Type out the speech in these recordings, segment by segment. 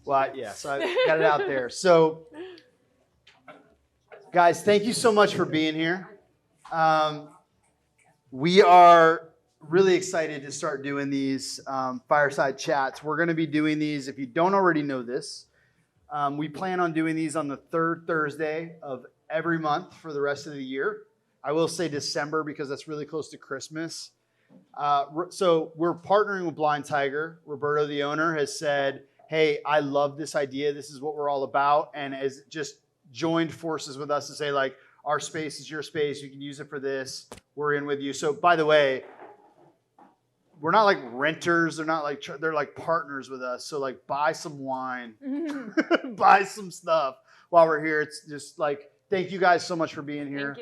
Well, yeah, so I got it out there. So, guys, thank you so much for being here. We are really excited to start doing these Fireside Chats. We're going to be doing these, if you don't already know this, we plan on doing these on the third Thursday of every month for the rest of the year. I will say December because that's really close to Christmas. So we're partnering with Blind Tiger. Roberto, the owner, has said, hey, I love this idea. This is what we're all about. And has just joined forces with us to say, like, our space is your space. You can use it for this. We're in with you. So, by the way, we're not like renters. They're like partners with us. So, like, buy some wine, buy some stuff while we're here. It's just like, thank you guys so much for being here.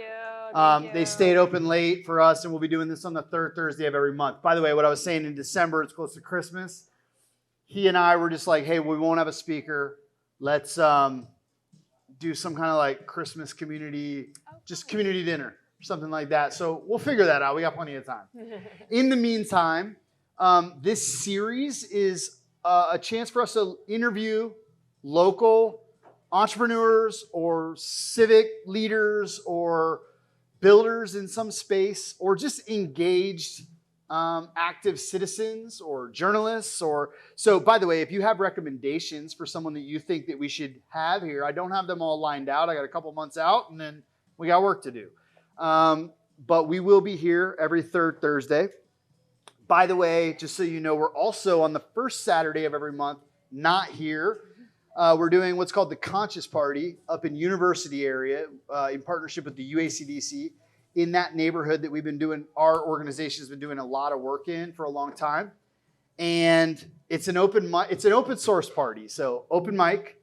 Thank you. They stayed open late for us, and we'll be doing this on the third Thursday of every month. By the way, what I was saying in December, it's close to Christmas. He and I were just like, hey, we won't have a speaker. Let's do some kind of like Christmas community, just community dinner or something like that. So we'll figure that out. We got plenty of time. In the meantime, this series is a chance for us to interview local entrepreneurs or civic leaders or builders in some space, or just engaged active citizens or journalists. So by the way, if you have recommendations for someone that you think that we should have here, I don't have them all lined out. I got a couple months out and then we got work to do. But we will be here every third Thursday. By the way, just so you know, we're also on the first Saturday of every month, not here. We're doing what's called the Conscious Party up in University area in partnership with the UACDC. In that neighborhood that we've been doing, our organization has been doing a lot of work in for a long time. And it's an open source party. So open mic,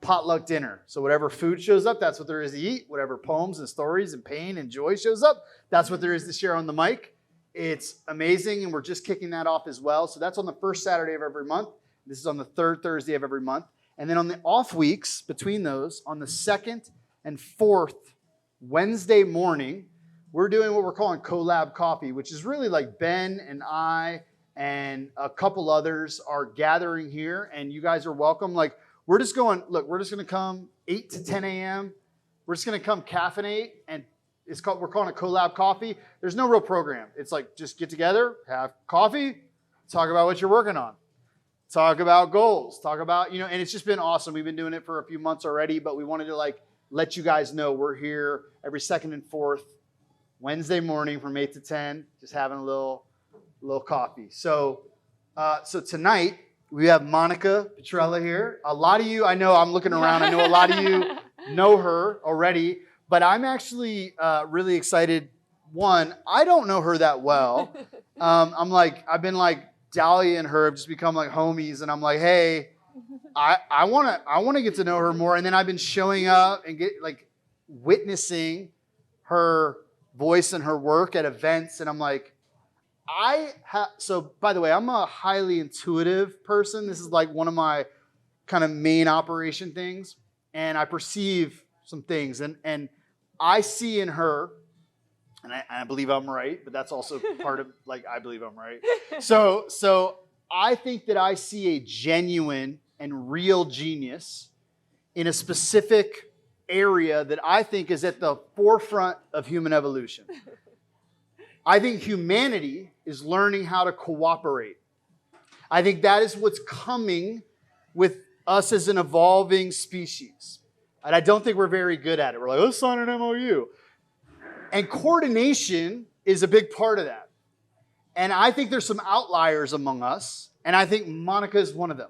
potluck dinner. So whatever food shows up, that's what there is to eat. Whatever poems and stories and pain and joy shows up, that's what there is to share on the mic. It's amazing, and we're just kicking that off as well. So that's on the first Saturday of every month. This is on the third Thursday of every month. And then on the off weeks between those, on the second and fourth Wednesday morning, we're doing what we're calling collab coffee, which is really like Ben and I and a couple others are gathering here, and you guys are welcome. Like, we're just going to come 8 to 10 a.m. We're just going to come caffeinate, and we're calling it collab coffee. There's no real program. It's like, just get together, have coffee, talk about what you're working on, talk about goals, talk about, and it's just been awesome. We've been doing it for a few months already, but we wanted to like let you guys know we're here every second and fourth Wednesday morning from 8 to 10, just having a little coffee. So tonight we have Monica Petrella here. A lot of you, I know, I'm looking around, I know a lot of you know her already, but I'm actually really excited. One, I don't know her that well. I've been like Dahlia and her have just become like homies, and I'm like, hey, I want to get to know her more. And then I've been showing up and witnessing her voice and her work at events, and I'm like, so by the way, I'm a highly intuitive person. This is like one of my kind of main operation things, and I perceive some things, and I see in her, and I believe I'm right, but that's also part of like, I believe I'm right. So I think that I see a genuine and real genius in a specific area that I think is at the forefront of human evolution. I think humanity is learning how to cooperate. I think that is what's coming with us as an evolving species. And I don't think we're very good at it. We're like, let's sign an MOU. And coordination is a big part of that. And I think there's some outliers among us, and I think Monica is one of them.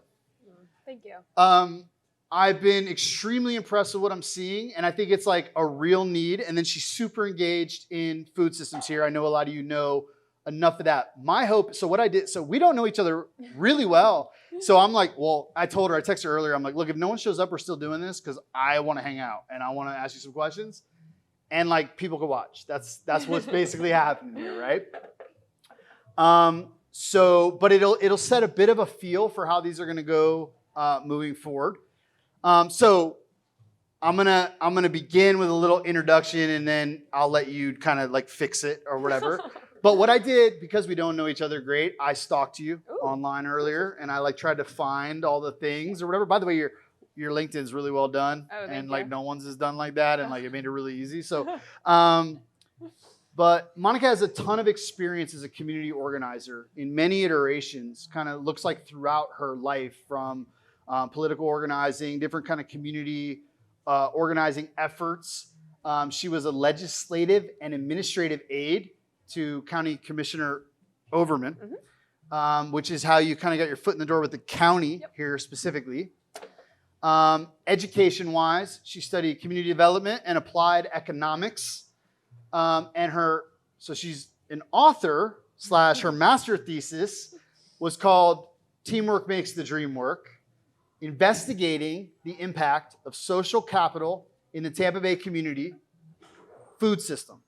Thank you. I've been extremely impressed with what I'm seeing, and I think it's like a real need. And then she's super engaged in food systems here. I know a lot of you know enough of that. My hope, so we don't know each other really well. So I'm like, well, I texted her earlier, I'm like, look, if no one shows up, we're still doing this because I want to hang out and I want to ask you some questions. And like, people can watch. That's what's basically happening here, right? But it'll set a bit of a feel for how these are going to go moving forward. So I'm gonna begin with a little introduction, and then I'll let you kind of like fix it or whatever. But what I did, because we don't know each other great, I stalked you Ooh. online earlier, and I tried to find all the things or whatever. By the way, your LinkedIn's really well done, Oh, thank and you. no one's is done like that, and it made it really easy. So, but Monica has a ton of experience as a community organizer in many iterations. Kind of looks like throughout her life, from political organizing, different kind of community organizing efforts. She was a legislative and administrative aide to County Commissioner Overman, which is how you kind of got your foot in the door with the county here specifically. Education-wise, she studied community development and applied economics. So she's an author / her master thesis was called Teamwork Makes the Dream Work, investigating the impact of social capital in the Tampa Bay community food system,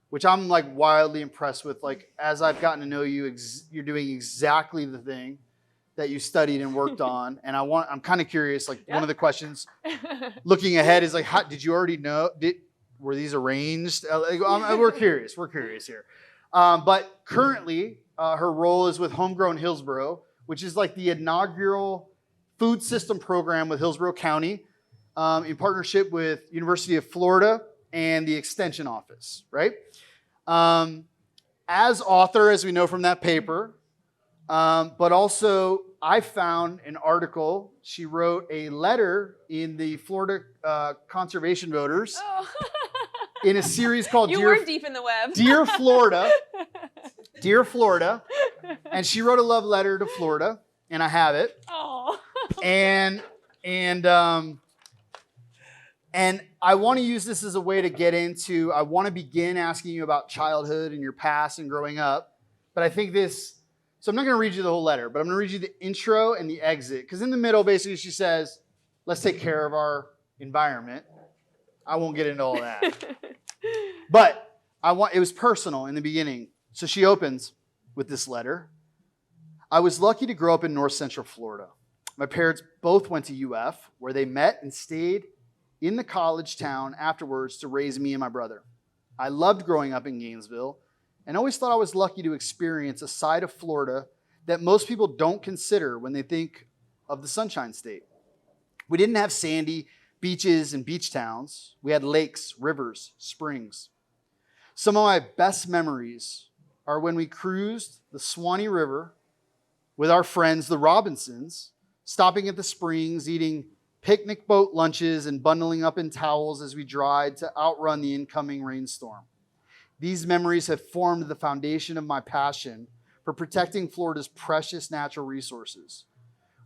which I'm wildly impressed with. As I've gotten to know you, you're doing exactly the thing that you studied and worked on. And I'm kind of curious, one of the questions looking ahead is how did you already know? Were these arranged? We're curious here. But currently, her role is with Homegrown Hillsborough, which is the inaugural food system program with Hillsborough County in partnership with University of Florida and the Extension Office, right? As author, as we know from that paper, but also I found an article. She wrote a letter in the Florida Conservation Voters in a series called You were deep in the web. Dear Florida. Dear Florida. And she wrote a love letter to Florida, and I have it. Oh. And I want to use this as a way to get into, I want to begin asking you about childhood and your past and growing up. But I think so I'm not going to read you the whole letter, but I'm going to read you the intro and the exit. Because in the middle, basically, she says, let's take care of our environment. I won't get into all that. But it was personal in the beginning. So she opens with this letter. I was lucky to grow up in North Central Florida. My parents both went to UF, where they met and stayed in the college town afterwards to raise me and my brother. I loved growing up in Gainesville and always thought I was lucky to experience a side of Florida that most people don't consider when they think of the Sunshine State. We didn't have sandy beaches and beach towns. We had lakes, rivers, springs. Some of my best memories are when we cruised the Swanee River with our friends, the Robinsons, stopping at the springs, eating picnic boat lunches and bundling up in towels as we dried to outrun the incoming rainstorm. These memories have formed the foundation of my passion for protecting Florida's precious natural resources.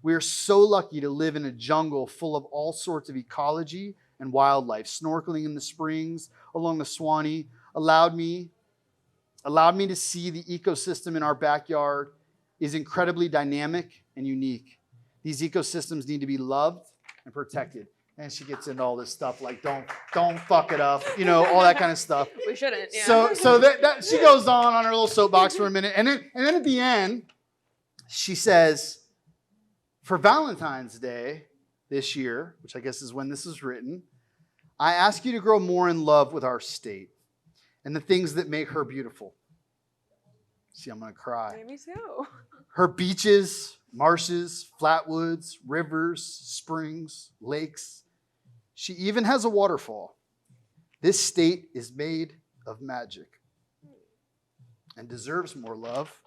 We are so lucky to live in a jungle full of all sorts of ecology and wildlife. Snorkeling in the springs along the Swanee allowed me to see the ecosystem in our backyard is incredibly dynamic and unique. These ecosystems need to be loved and protected. And she gets into all this stuff don't fuck it up, all that kind of stuff. We shouldn't. Yeah. So that she goes on her little soapbox for a minute, and then at the end, she says, for Valentine's Day this year, which I guess is when this is written, I ask you to grow more in love with our state and the things that make her beautiful. See, I'm gonna cry. Me too. Her beaches, marshes, flatwoods, rivers, springs, lakes. She even has a waterfall. This state is made of magic and deserves more love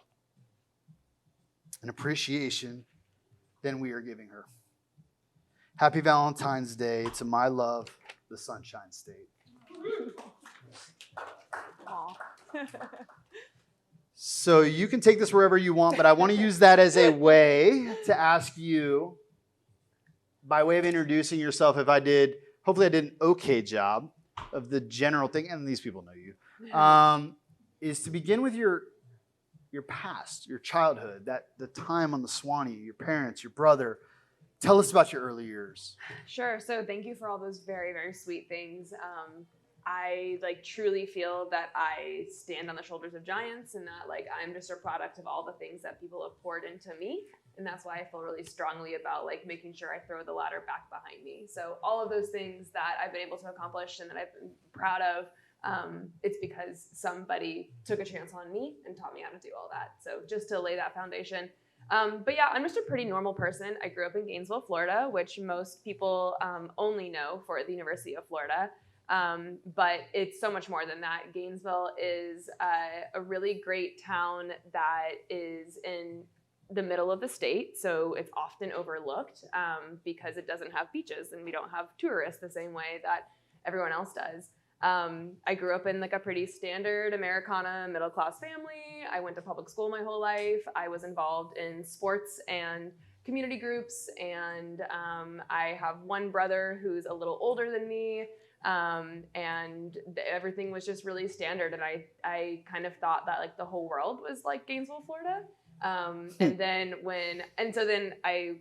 and appreciation than we are giving her. Happy Valentine's Day to my love, the Sunshine State. So you can take this wherever you want, but I want to use that as a way to ask you, by way of introducing yourself, hopefully I did an okay job of the general thing, and these people know you, is to begin with your past, your childhood, the time on the Swanee, your parents, your brother. Tell us about your early years. Sure. So thank you for all those very, very sweet things. I truly feel that I stand on the shoulders of giants, and that I'm just a product of all the things that people have poured into me. And that's why I feel really strongly about making sure I throw the ladder back behind me. So all of those things that I've been able to accomplish and that I've been proud of it's because somebody took a chance on me and taught me how to do all that. So just to lay that foundation. But yeah, I'm just a pretty normal person. I grew up in Gainesville, Florida, which most people only know for the University of Florida. But it's so much more than that. Gainesville is a really great town that is in the middle of the state, so it's often overlooked because it doesn't have beaches and we don't have tourists the same way that everyone else does. I grew up in like a pretty standard Americana middle-class family. I went to public school my whole life. I was involved in sports and community groups, and I have one brother who's a little older than me, and everything was just really standard, and I kind of thought that like the whole world was like Gainesville, Florida. So then I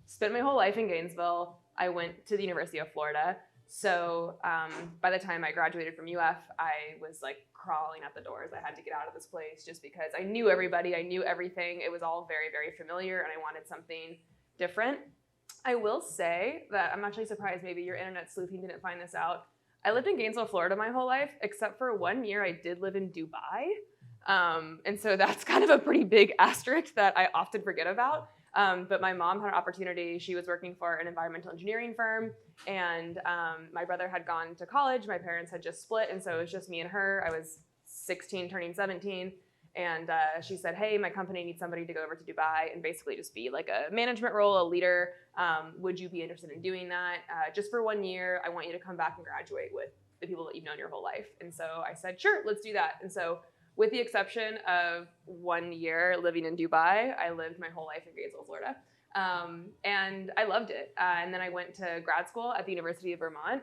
spent my whole life in Gainesville. I went to the University of Florida. So by the time I graduated from UF, I was like crawling at the doors. I had to get out of this place just because I knew everybody. I knew everything. It was all very, very familiar, and I wanted something different. I will say that I'm actually surprised maybe your internet sleuthing didn't find this out. I lived in Gainesville, Florida my whole life, except for 1 year I did live in Dubai. And so that's kind of a pretty big asterisk that I often forget about. But my mom had an opportunity. She was working for an environmental engineering firm, and my brother had gone to college. My parents had just split, and so it was just me and her. I was 16, turning 17, and she said, hey, my company needs somebody to go over to Dubai and basically just be like a management role, a leader. Would you be interested in doing that? Just for 1 year, I want you to come back and graduate with the people that you've known your whole life. And so I said, sure, let's do that. And so with the exception of 1 year living in Dubai, I lived my whole life in Gainesville, Florida. And I loved it. And then I went to grad school at the University of Vermont.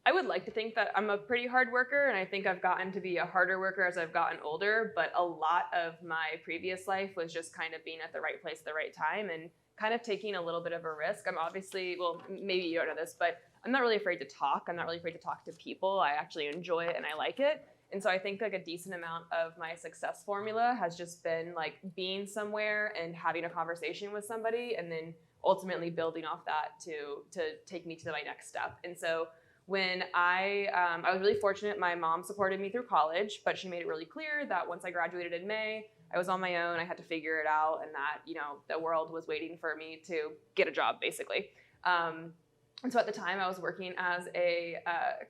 I would like to think that I'm a pretty hard worker, and I think I've gotten to be a harder worker as I've gotten older, but a lot of my previous life was just kind of being at the right place at the right time and kind of taking a little bit of a risk. I'm obviously, well, maybe you don't know this, but I'm not really afraid to talk. I'm not really afraid to talk to people. I actually enjoy it and I like it. And so I think like a decent amount of my success formula has just been like being somewhere and having a conversation with somebody and then ultimately building off that to take me to my next step. And so when I was really fortunate, my mom supported me through college, but she made it really clear that once I graduated in May, I was on my own, I had to figure it out, and that, you know, the world was waiting for me to get a job, basically. And so at the time, I was working as a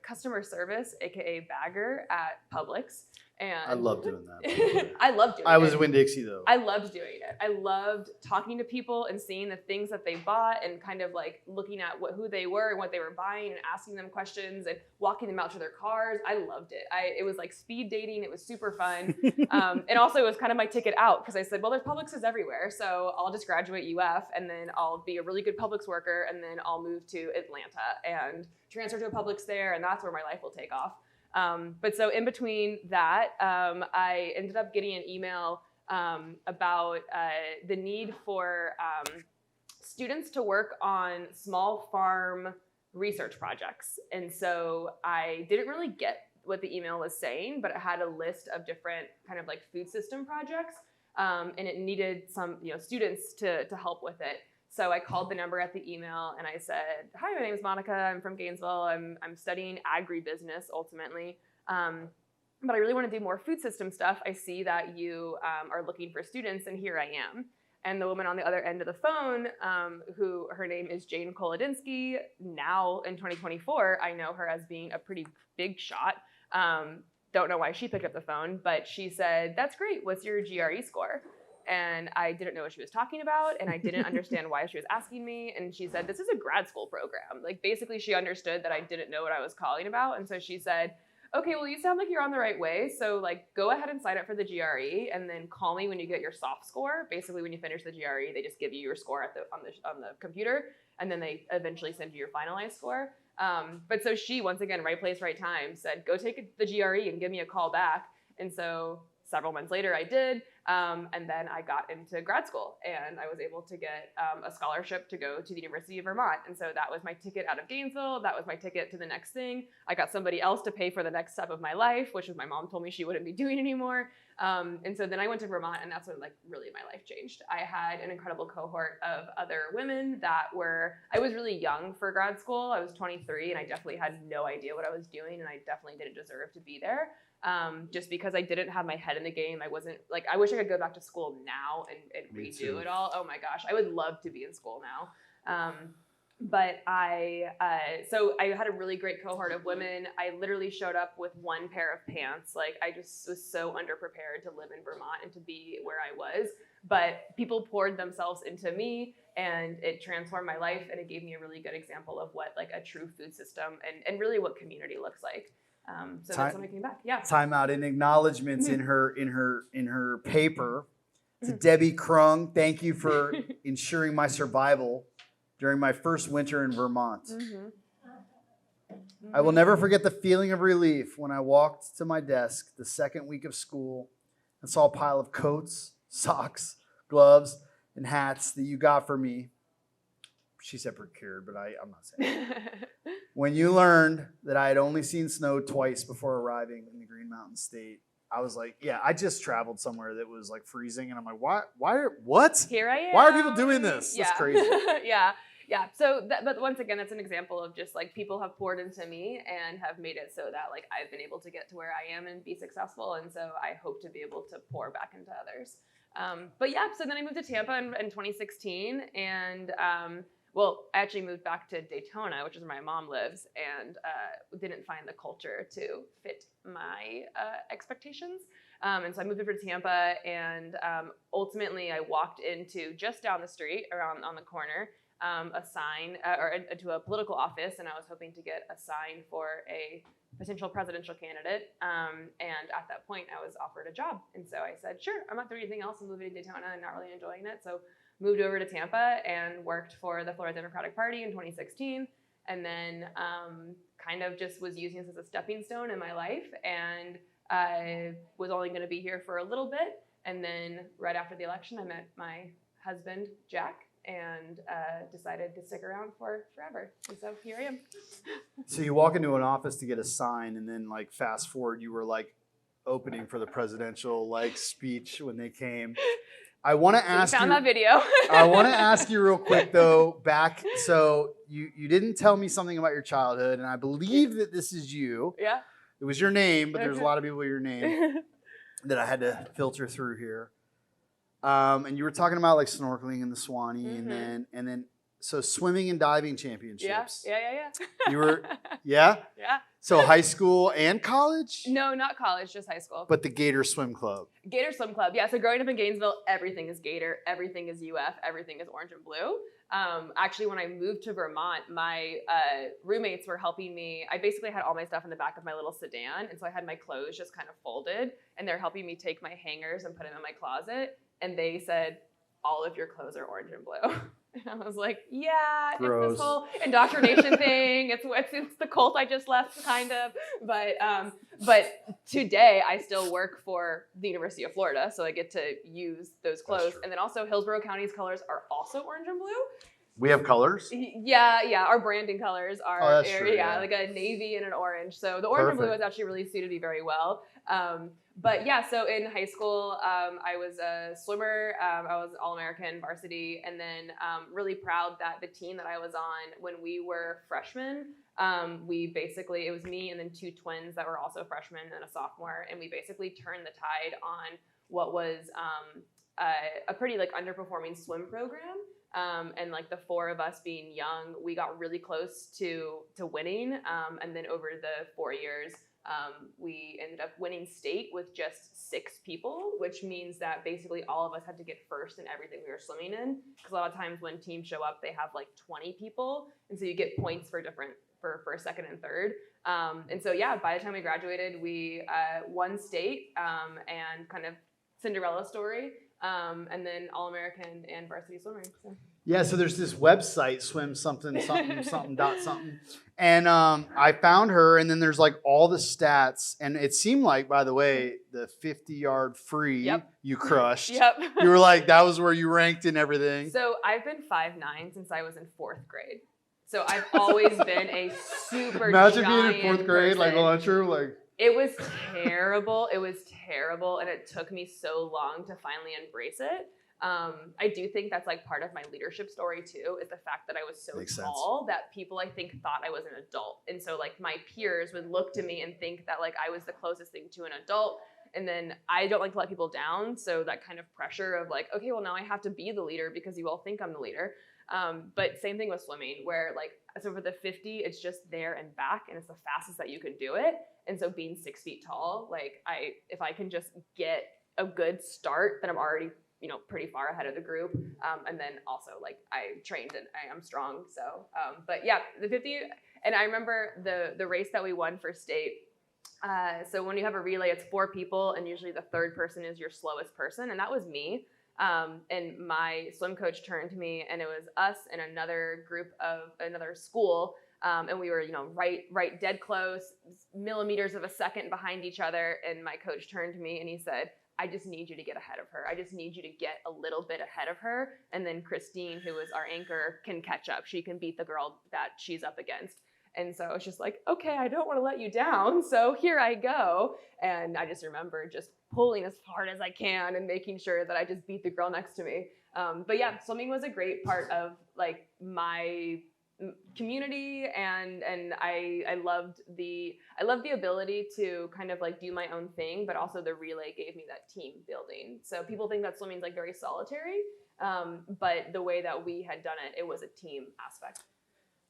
customer service, aka bagger at Publix. And I love doing that. I loved doing it. I was Winn-Dixie though. I loved doing it. I loved talking to people and seeing the things that they bought and kind of like looking at who they were and what they were buying and asking them questions and walking them out to their cars. I loved it. It was like speed dating. It was super fun. And also it was kind of my ticket out because I said, well, there's Publixes everywhere. So I'll just graduate UF and then I'll be a really good Publix worker and then I'll move to Atlanta and transfer to a Publix there, and that's where my life will take off. But so in between that, I ended up getting an email about the need for students to work on small farm research projects. And so I didn't really get what the email was saying, but it had a list of different kind of like food system projects, and it needed some students to help with it. So I called the number at the email and I said, hi, my name is Monica. I'm from Gainesville. I'm studying agribusiness ultimately. But I really want to do more food system stuff. I see that you are looking for students, and here I am. And the woman on the other end of the phone, who her name is Jane Kolodinsky, now in 2024, I know her as being a pretty big shot. Don't know why she picked up the phone, but she said, that's great. What's your GRE score? And I didn't know what she was talking about, and I didn't understand why she was asking me. And she said, this is a grad school program. Like, basically, she understood that I didn't know what I was calling about. And so she said, okay, well, you sound like you're on the right way. So, like, go ahead and sign up for the GRE, and then call me when you get your soft score. Basically, when you finish the GRE, they just give you your score on the computer, and then they eventually send you your finalized score. But so she, once again, right place, right time, said, go take the GRE and give me a call back. And so several months later, I did. And then I got into grad school, and I was able to get a scholarship to go to the University of Vermont. And so that was my ticket out of Gainesville. That was my ticket to the next thing. I got somebody else to pay for the next step of my life, which was my mom told me she wouldn't be doing anymore. And so then I went to Vermont, and that's when like really my life changed. I had an incredible cohort of other women that I was really young for grad school. I was 23, and I definitely had no idea what I was doing, and I definitely didn't deserve to be there. Just because I didn't have my head in the game. I wasn't like, I wish I could go back to school now and redo it all. Oh my gosh, I would love to be in school now. But so I had a really great cohort of women. I literally showed up with one pair of pants. Like I just was so underprepared to live in Vermont and to be where I was. But people poured themselves into me, and it transformed my life, and it gave me a really good example of what like a true food system and really what community looks like. So that's when I came back. Yeah. Time out in acknowledgments in her paper to Debbie Krung. Thank you for ensuring my survival during my first winter in Vermont. I will never forget the feeling of relief when I walked to my desk the second week of school and saw a pile of coats, socks, gloves, and hats that you got for me. She said procured, but I'm not saying that. When you learned that I had only seen snow twice before arriving in the Green Mountain State, I was like, yeah, I just traveled somewhere that was like freezing. And I'm like, what? Here I am. Why are people doing this? Yeah. That's crazy. Yeah. So, but once again, that's an example of just like people have poured into me and have made it so that like I've been able to get to where I am and be successful. And so I hope to be able to pour back into others. But yeah, so then I moved to Tampa in 2016, and well, I actually moved back to Daytona, which is where my mom lives, and didn't find the culture to fit my expectations. And so I moved over to Tampa, and ultimately I walked into just down the street, around on the corner, a sign or into a political office, and I was hoping to get a sign for a potential presidential candidate. And at that point, I was offered a job, and so I said, sure, I'm not doing anything else. I'm moving to Daytona and not really enjoying it, so moved over to Tampa and worked for the Florida Democratic Party in 2016, and then kind of just was using this as a stepping stone in my life, and I was only going to be here for a little bit, and then right after the election, I met my husband, Jack, and decided to stick around for forever, and so here I am. So you walk into an office to get a sign, and then like fast forward, you were like opening for the presidential like speech when they came. I want to ask found that video. I want to ask you real quick though, so you didn't tell me something about your childhood, and I believe that this is you. Yeah. It was your name, but there's a lot of people with your name that I had to filter through here. And you were talking about like snorkeling in the Swanee, and then so swimming and diving championships. Yeah. You were, yeah? Yeah. So high school and college? No, not college, just high school. But the Gator Swim Club. Gator Swim Club. Yeah, so growing up in Gainesville, everything is Gator, everything is UF, everything is orange and blue. Actually, when I moved to Vermont, my roommates were helping me. I basically had all my stuff in the back of my little sedan, and so I had my clothes just kind of folded, and they're helping me take my hangers and put them in my closet, and they said, all of your clothes are orange and blue. And I was like, yeah, Gross. It's this whole indoctrination thing. It's the cult I just left, kind of. But today I still work for the University of Florida, so I get to use those clothes. And then also Hillsborough County's colors are also orange and blue. We have colors? Yeah. Our branding colors are that's true, like a navy and an orange. So the orange and blue has actually really suited me very well. But yeah, so in high school, I was a swimmer. I was All-American varsity, and then really proud that the team that I was on when we were freshmen, it was me and then two twins that were also freshmen and a sophomore, and we basically turned the tide on what was a pretty like underperforming swim program. And like the four of us being young, we got really close to winning. And then over the 4 years, we ended up winning state with just 6 people, which means that basically all of us had to get first in everything we were swimming in. Because a lot of times when teams show up, they have like 20 people. And so you get points for first, second, and third. And so, yeah, by the time we graduated, we won state and kind of Cinderella story. And then All-American and varsity swimming. So. Yeah, so there's this website, swim something, something, something, dot something. And I found her, and then there's like all the stats. And it seemed like, by the way, the 50-yard free Yep. you crushed. Yep. You were like, that was where you ranked in everything. So I've been 5'9" since I was in 4th grade. So I've always been a super Imagine being giant in 4th grade, person. like luncher, like. It was terrible. It was terrible. And it took me so long to finally embrace it. I do think that's like part of my leadership story too, is the fact that I was so tall that people I think thought I was an adult. And so like my peers would look to me and think that like I was the closest thing to an adult. And then I don't like to let people down. So that kind of pressure of like, okay, well now I have to be the leader because you all think I'm the leader. But same thing with swimming where like, so for the 50, it's just there and back and it's the fastest that you can do it. And so being 6 feet tall, like if I can just get a good start, then I'm already, pretty far ahead of the group. And then also like I trained and I am strong. So, but yeah, the 50, and I remember the race that we won for state. So when you have a relay, it's 4 people and usually the third person is your slowest person. And that was me. And my swim coach turned to me and it was us and another group of another school. And we were, right dead close, millimeters of a second behind each other. And my coach turned to me and he said, I just need you to get ahead of her. I just need you to get a little bit ahead of her. And then Christine, who is our anchor, can catch up. She can beat the girl that she's up against. And so it's just like, okay, I don't want to let you down. So here I go. And I just remember just pulling as hard as I can and making sure that I just beat the girl next to me. But yeah, swimming was a great part of like my community and I loved the ability to kind of like do my own thing, but also the relay gave me that team building. So people think that swimming is like very solitary, but the way that we had done it was a team aspect.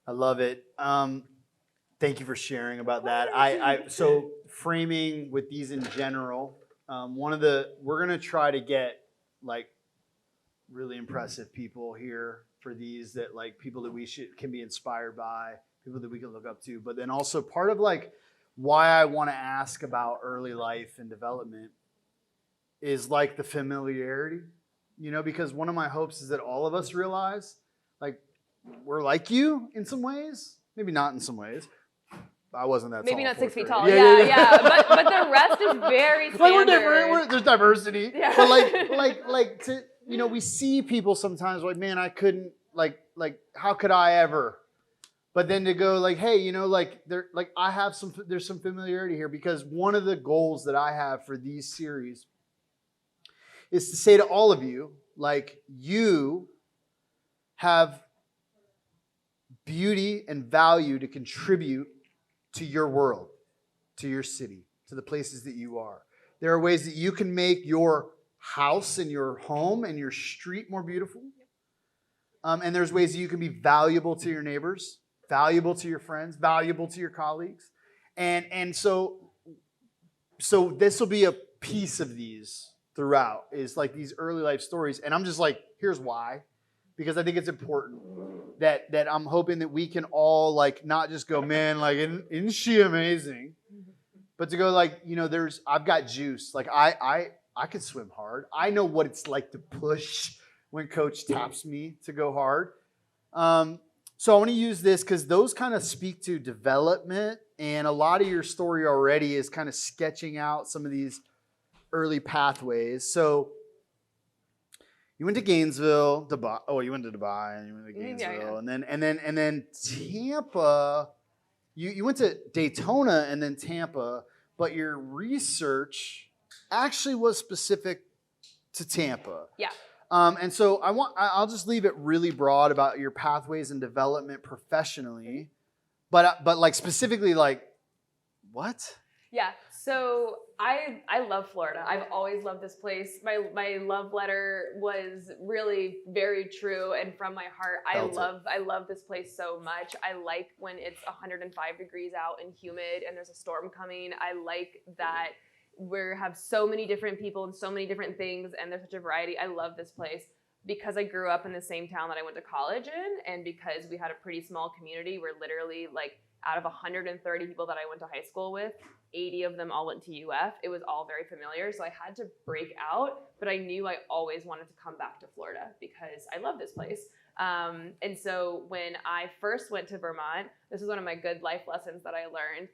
I love it. Thank you for sharing about that. So framing with these in general, we're gonna try to get like really impressive people here for these that like people that we can be inspired by, people that we can look up to. But then also part of like why I want to ask about early life and development is like the familiarity, because one of my hopes is that all of us realize like we're like you in some ways, maybe not in some ways. I wasn't that tall. Maybe not 6 feet tall. Yeah. But the rest is very standard. Like we're different. There's diversity. Yeah. But like to we see people sometimes like, man, I couldn't like how could I ever? But then to go like, hey, I have there's some familiarity here because one of the goals that I have for these series is to say to all of you, like you have beauty and value to contribute to your world, to your city, to the places that you are. There are ways that you can make your house and your home and your street more beautiful. And there's ways that you can be valuable to your neighbors, valuable to your friends, valuable to your colleagues. And so this will be a piece of these throughout, is like these early life stories. And I'm just like, here's why. Because I think it's important that I'm hoping that we can all like not just go, man, like isn't she amazing? But to go like, I've got juice. Like I could swim hard. I know what it's like to push when coach taps me to go hard. So I want to use this because those kind of speak to development, and a lot of your story already is kind of sketching out some of these early pathways. So you went to Gainesville, Dubai. Oh, you went to Dubai, and you went to Gainesville, yeah. and then Tampa. You went to Daytona and then Tampa, but your research actually was specific to Tampa. Yeah. And so I'll just leave it really broad about your pathways and development professionally, but like specifically like what? Yeah. So I love Florida. I've always loved this place. My love letter was really very true and from my heart. I love this place so much. I like when it's 105 degrees out and humid and there's a storm coming. I like that we have so many different people and so many different things and there's such a variety. I love this place because I grew up in the same town that I went to college in, and because we had a pretty small community where literally like out of 130 people that I went to high school with, 80 of them all went to UF. It was all very familiar. So I had to break out, but I knew I always wanted to come back to Florida because I love this place. And so when I first went to Vermont, this is one of my good life lessons that I learned.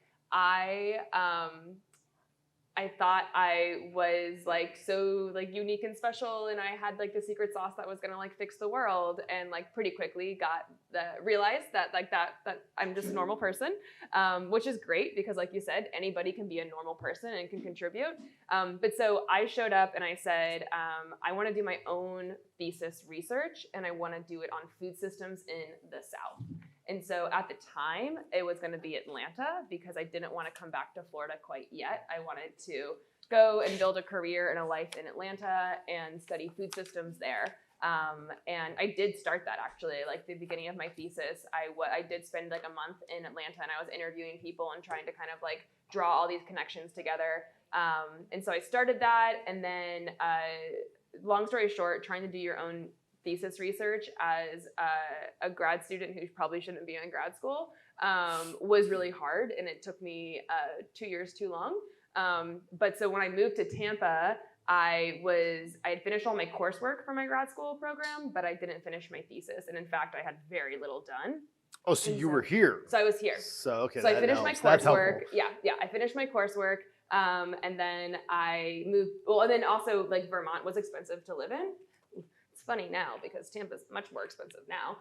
I thought I was like so like unique and special, and I had like the secret sauce that was gonna like fix the world, and like pretty quickly realized that that I'm just a normal person, which is great because like you said, anybody can be a normal person and can contribute. But so I showed up and I said, I want to do my own thesis research, and I want to do it on food systems in the South. And so at the time, it was going to be Atlanta because I didn't want to come back to Florida quite yet. I wanted to go and build a career and a life in Atlanta and study food systems there. And I did start that actually, like the beginning of my thesis. I did spend like a month in Atlanta, and I was interviewing people and trying to kind of like draw all these connections together. And so I started that, and then long story short, trying to do your own thesis research as a grad student who probably shouldn't be in grad school was really hard, and it took me 2 years too long. But so when I moved to Tampa, I had finished all my coursework for my grad school program, but I didn't finish my thesis, and in fact, I had very little done. Oh, so you were here. So I was here. So okay. So I finished my That's coursework. helpful. Yeah, I finished my coursework. And then I moved. Well, and then also like Vermont was expensive to live in. It's funny now because Tampa's much more expensive now.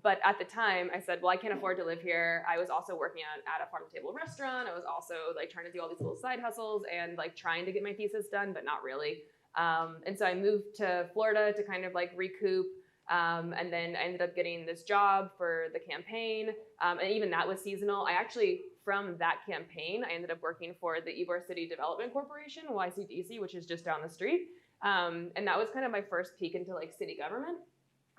But at the time I said, well, I can't afford to live here. I was also working at a farm to table restaurant. I was also like trying to do all these little side hustles and like trying to get my thesis done, but not really. And so I moved to Florida to kind of like recoup. And then I ended up getting this job for the campaign. And even that was seasonal. I actually, from that campaign, I ended up working for the Ybor City Development Corporation, YCDC, which is just down the street. And that was kind of my first peek into like city government.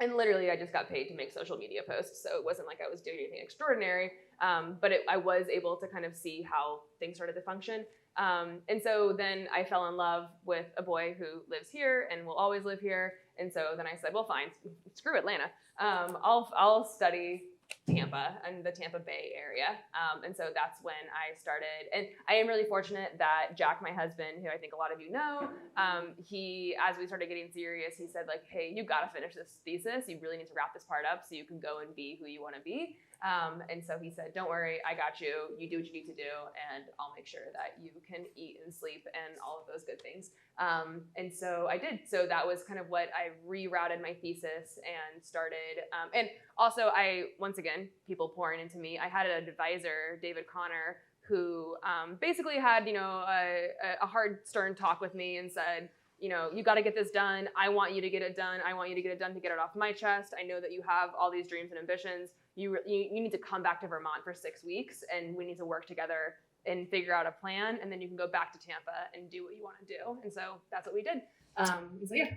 And literally I just got paid to make social media posts. So it wasn't like I was doing anything extraordinary, but I was able to kind of see how things started to function. And so then I fell in love with a boy who lives here and will always live here. And so then I said, well, fine, screw Atlanta. I'll study Tampa and the Tampa Bay area. And so that's when I started. And I am really fortunate that Jack, my husband, who I think a lot of you know, as we started getting serious, he said like, hey, you got to finish this thesis. You really need to wrap this part up so you can go and be who you want to be. And so he said, don't worry, I got you. You do what you need to do, and I'll make sure that you can eat and sleep and all of those good things. And so I did. So that was kind of what I rerouted my thesis and started. And also once again, people pouring into me. I had an advisor, David Connor, who basically had, a hard, stern talk with me and said, you got to get this done. I want you to get it done. I want you to get it done to get it off my chest. I know that you have all these dreams and ambitions. You need to come back to Vermont for 6 weeks, and we need to work together and figure out a plan, and then you can go back to Tampa and do what you want to do. And so that's what we did. So yeah.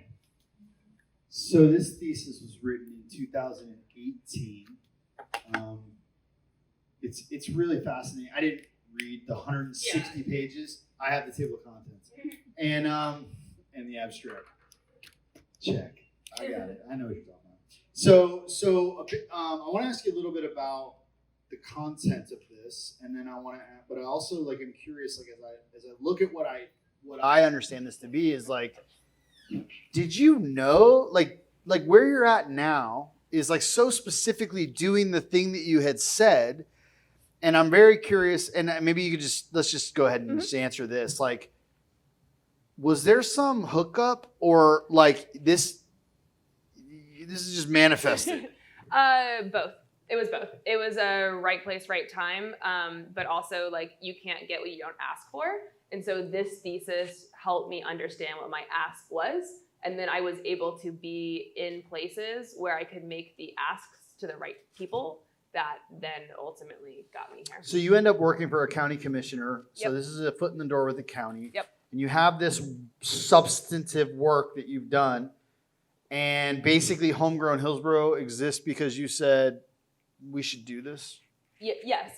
So this thesis was written in 2018. It's really fascinating. I didn't read the 160 pages. I have the table of contents and the abstract. Check. I got it. I know what you're talking about. So I want to ask you a little bit about the content of this, and then I want to, but I also like I'm curious, like as I look at what I understand this to be is like, did you know like where you're at now is like so specifically doing the thing that you had said, and I'm very curious, and maybe you could let's just go ahead and just answer this, like, was there some hookup or like this is just manifested? Both. It was both. It was a right place, right time. But also like you can't get what you don't ask for. And so this thesis helped me understand what my ask was. And then I was able to be in places where I could make the asks to the right people that then ultimately got me here. So you end up working for a county commissioner. So Yep. This is a foot in the door with the county. Yep. And you have this substantive work that you've done. And basically Homegrown Hillsborough exists because you said, we should do this? Yes.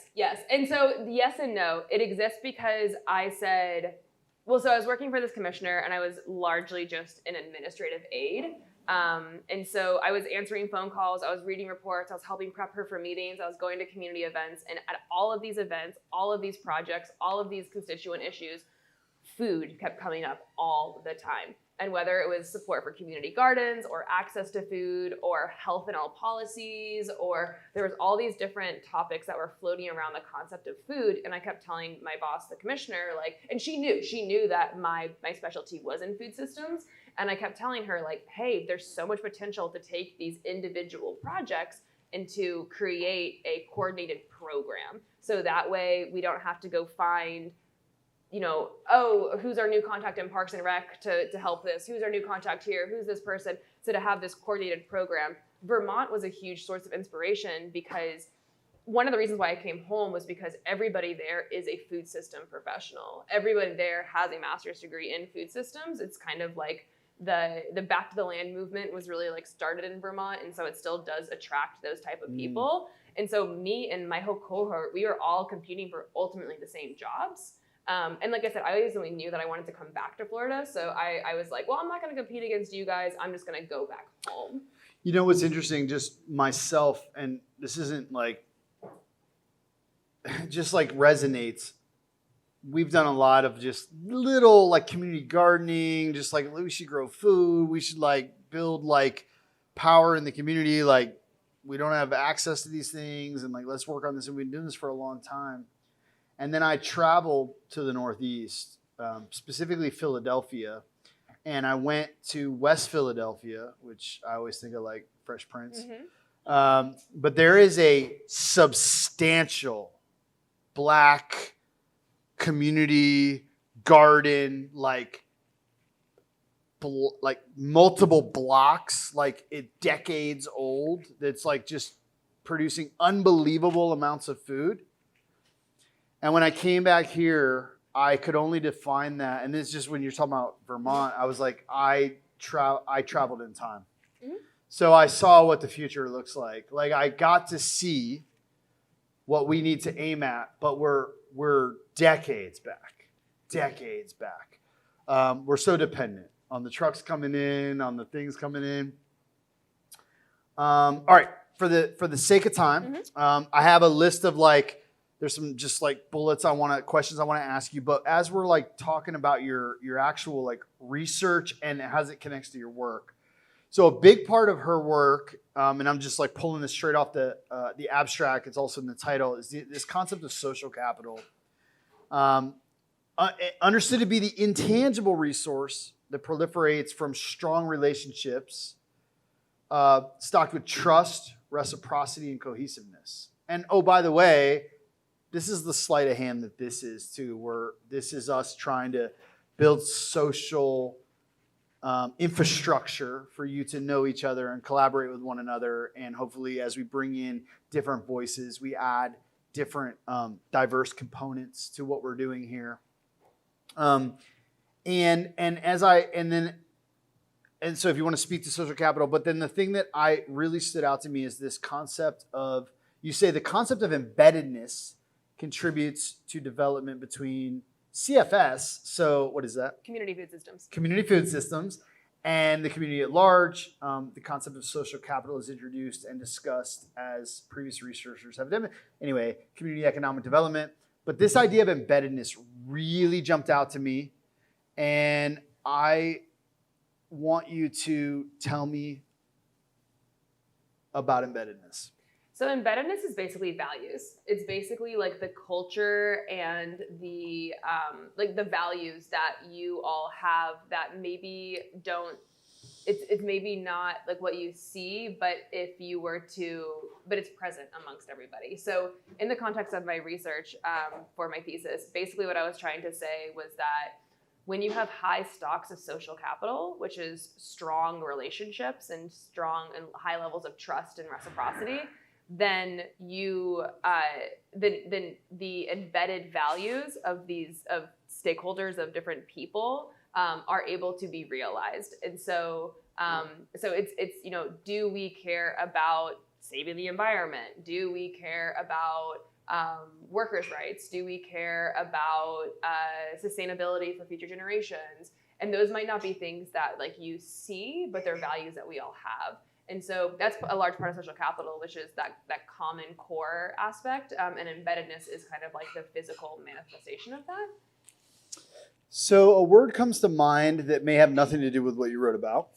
And so yes and no. It exists because I said, so I was working for this commissioner and I was largely just an administrative aide. And so I was answering phone calls, I was reading reports, I was helping prep her for meetings, I was going to community events. And at all of these events, all of these projects, all of these constituent issues, food kept coming up all the time. And whether it was support for community gardens or access to food or health and all policies, or there was all these different topics that were floating around the concept of food. And I kept telling my boss, the commissioner, like, and she knew that my specialty was in food systems. And I kept telling her, like, hey, there's so much potential to take these individual projects and to create a coordinated program. So that way we don't have to go find, who's our new contact in Parks and Rec to help this? Who's our new contact here? Who's this person? So to have this coordinated program, Vermont was a huge source of inspiration, because one of the reasons why I came home was because everybody there is a food system professional. Everybody there has a master's degree in food systems. It's kind of like the Back to the Land movement was really like started in Vermont. And so it still does attract those type of people. And so me and my whole cohort, we were all competing for ultimately the same jobs. And like I said, I always only knew that I wanted to come back to Florida. So I was like, well, I'm not going to compete against you guys. I'm just going to go back home. You know what's interesting, just myself, and this isn't like, just like resonates. We've done a lot of just little like community gardening, just like we should grow food. We should like build like power in the community. Like we don't have access to these things, and like, let's work on this. And we've been doing this for a long time. And then I traveled to the Northeast, specifically Philadelphia. And I went to West Philadelphia, which I always think of like Fresh Prince. Mm-hmm. But there is a substantial Black community garden, like multiple blocks, like decades old, that's like just producing unbelievable amounts of food. And when I came back here, I could only define that. And this is just when you're talking about Vermont, I was like, I traveled in time. Mm-hmm. So I saw what the future looks like. Like I got to see what we need to aim at, but we're decades back. We're so dependent on the trucks coming in, on the things coming in. All right, for the sake of time, mm-hmm. I have a list of like, there's some just like questions I want to ask you. But as we're like talking about your actual like research and as it connects to your work. So a big part of her work, and I'm just like pulling this straight off the abstract, it's also in the title, is this concept of social capital. Understood to be the intangible resource that proliferates from strong relationships, stocked with trust, reciprocity, and cohesiveness. And oh, by the way, this is the sleight of hand that this is too, where this is us trying to build social infrastructure for you to know each other and collaborate with one another. And hopefully as we bring in different voices, we add different diverse components to what we're doing here. And so if you want to speak to social capital, but then the thing that I really stood out to me is this concept of, you say the concept of embeddedness contributes to development between CFS, so what is that? Community food systems. Community food systems and the community at large. The concept of social capital is introduced and discussed as previous researchers have done. Anyway, community economic development. But this idea of embeddedness really jumped out to me. And I want you to tell me about embeddedness. So embeddedness is basically values. It's basically like the culture and the like the values that you all have that maybe don't. It's maybe not like what you see, but it's present amongst everybody. So in the context of my research for my thesis, basically what I was trying to say was that when you have high stocks of social capital, which is strong relationships and strong and high levels of trust and reciprocity, then then the embedded values of stakeholders of different people are able to be realized. And so it's do we care about saving the environment? Do we care about workers' rights? Do we care about sustainability for future generations? And those might not be things that like you see, but they're values that we all have. And so that's a large part of social capital, which is that common core aspect. And embeddedness is kind of like the physical manifestation of that. So a word comes to mind that may have nothing to do with what you wrote about.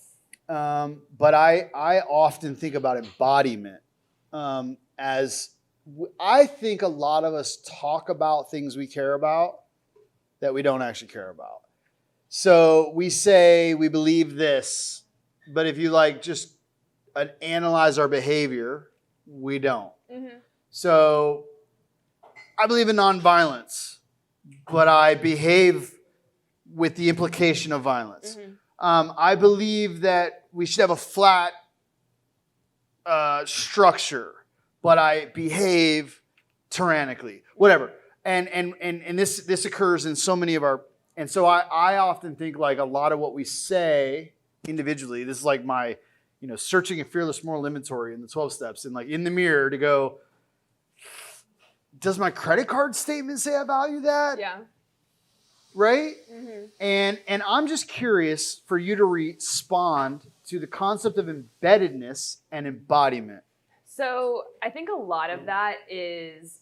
But I often think about embodiment I think a lot of us talk about things we care about that we don't actually care about. So we say we believe this, but if you just analyze our behavior, we don't. Mm-hmm. So I believe in nonviolence, but I behave with the implication of violence. Mm-hmm. I believe that we should have a flat structure, but I behave tyrannically. Whatever. And this occurs in so many of our. And so I often think a lot of what we say individually. This is like my, searching a fearless moral inventory in the 12 steps, and in the mirror to go. Does my credit card statement say I value that? Yeah. Right? Mm-hmm. And I'm just curious for you to respond to the concept of embeddedness and embodiment. So I think a lot of that is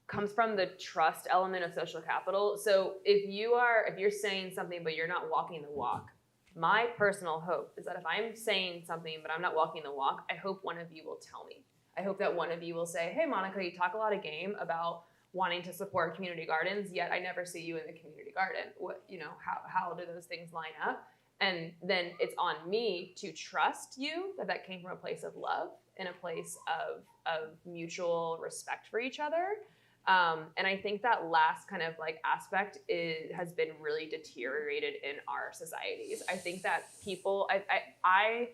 comes from the trust element of social capital. So if you're saying something but you're not walking the walk, my personal hope is that if I'm saying something but I'm not walking the walk, I hope one of you will tell me. I hope that one of you will say, hey, Monica, you talk a lot of game about wanting to support community gardens, yet I never see you in the community garden. What, how do those things line up? And then it's on me to trust you that came from a place of love and a place of mutual respect for each other. And I think that last kind of aspect has been really deteriorated in our societies. I think that people, I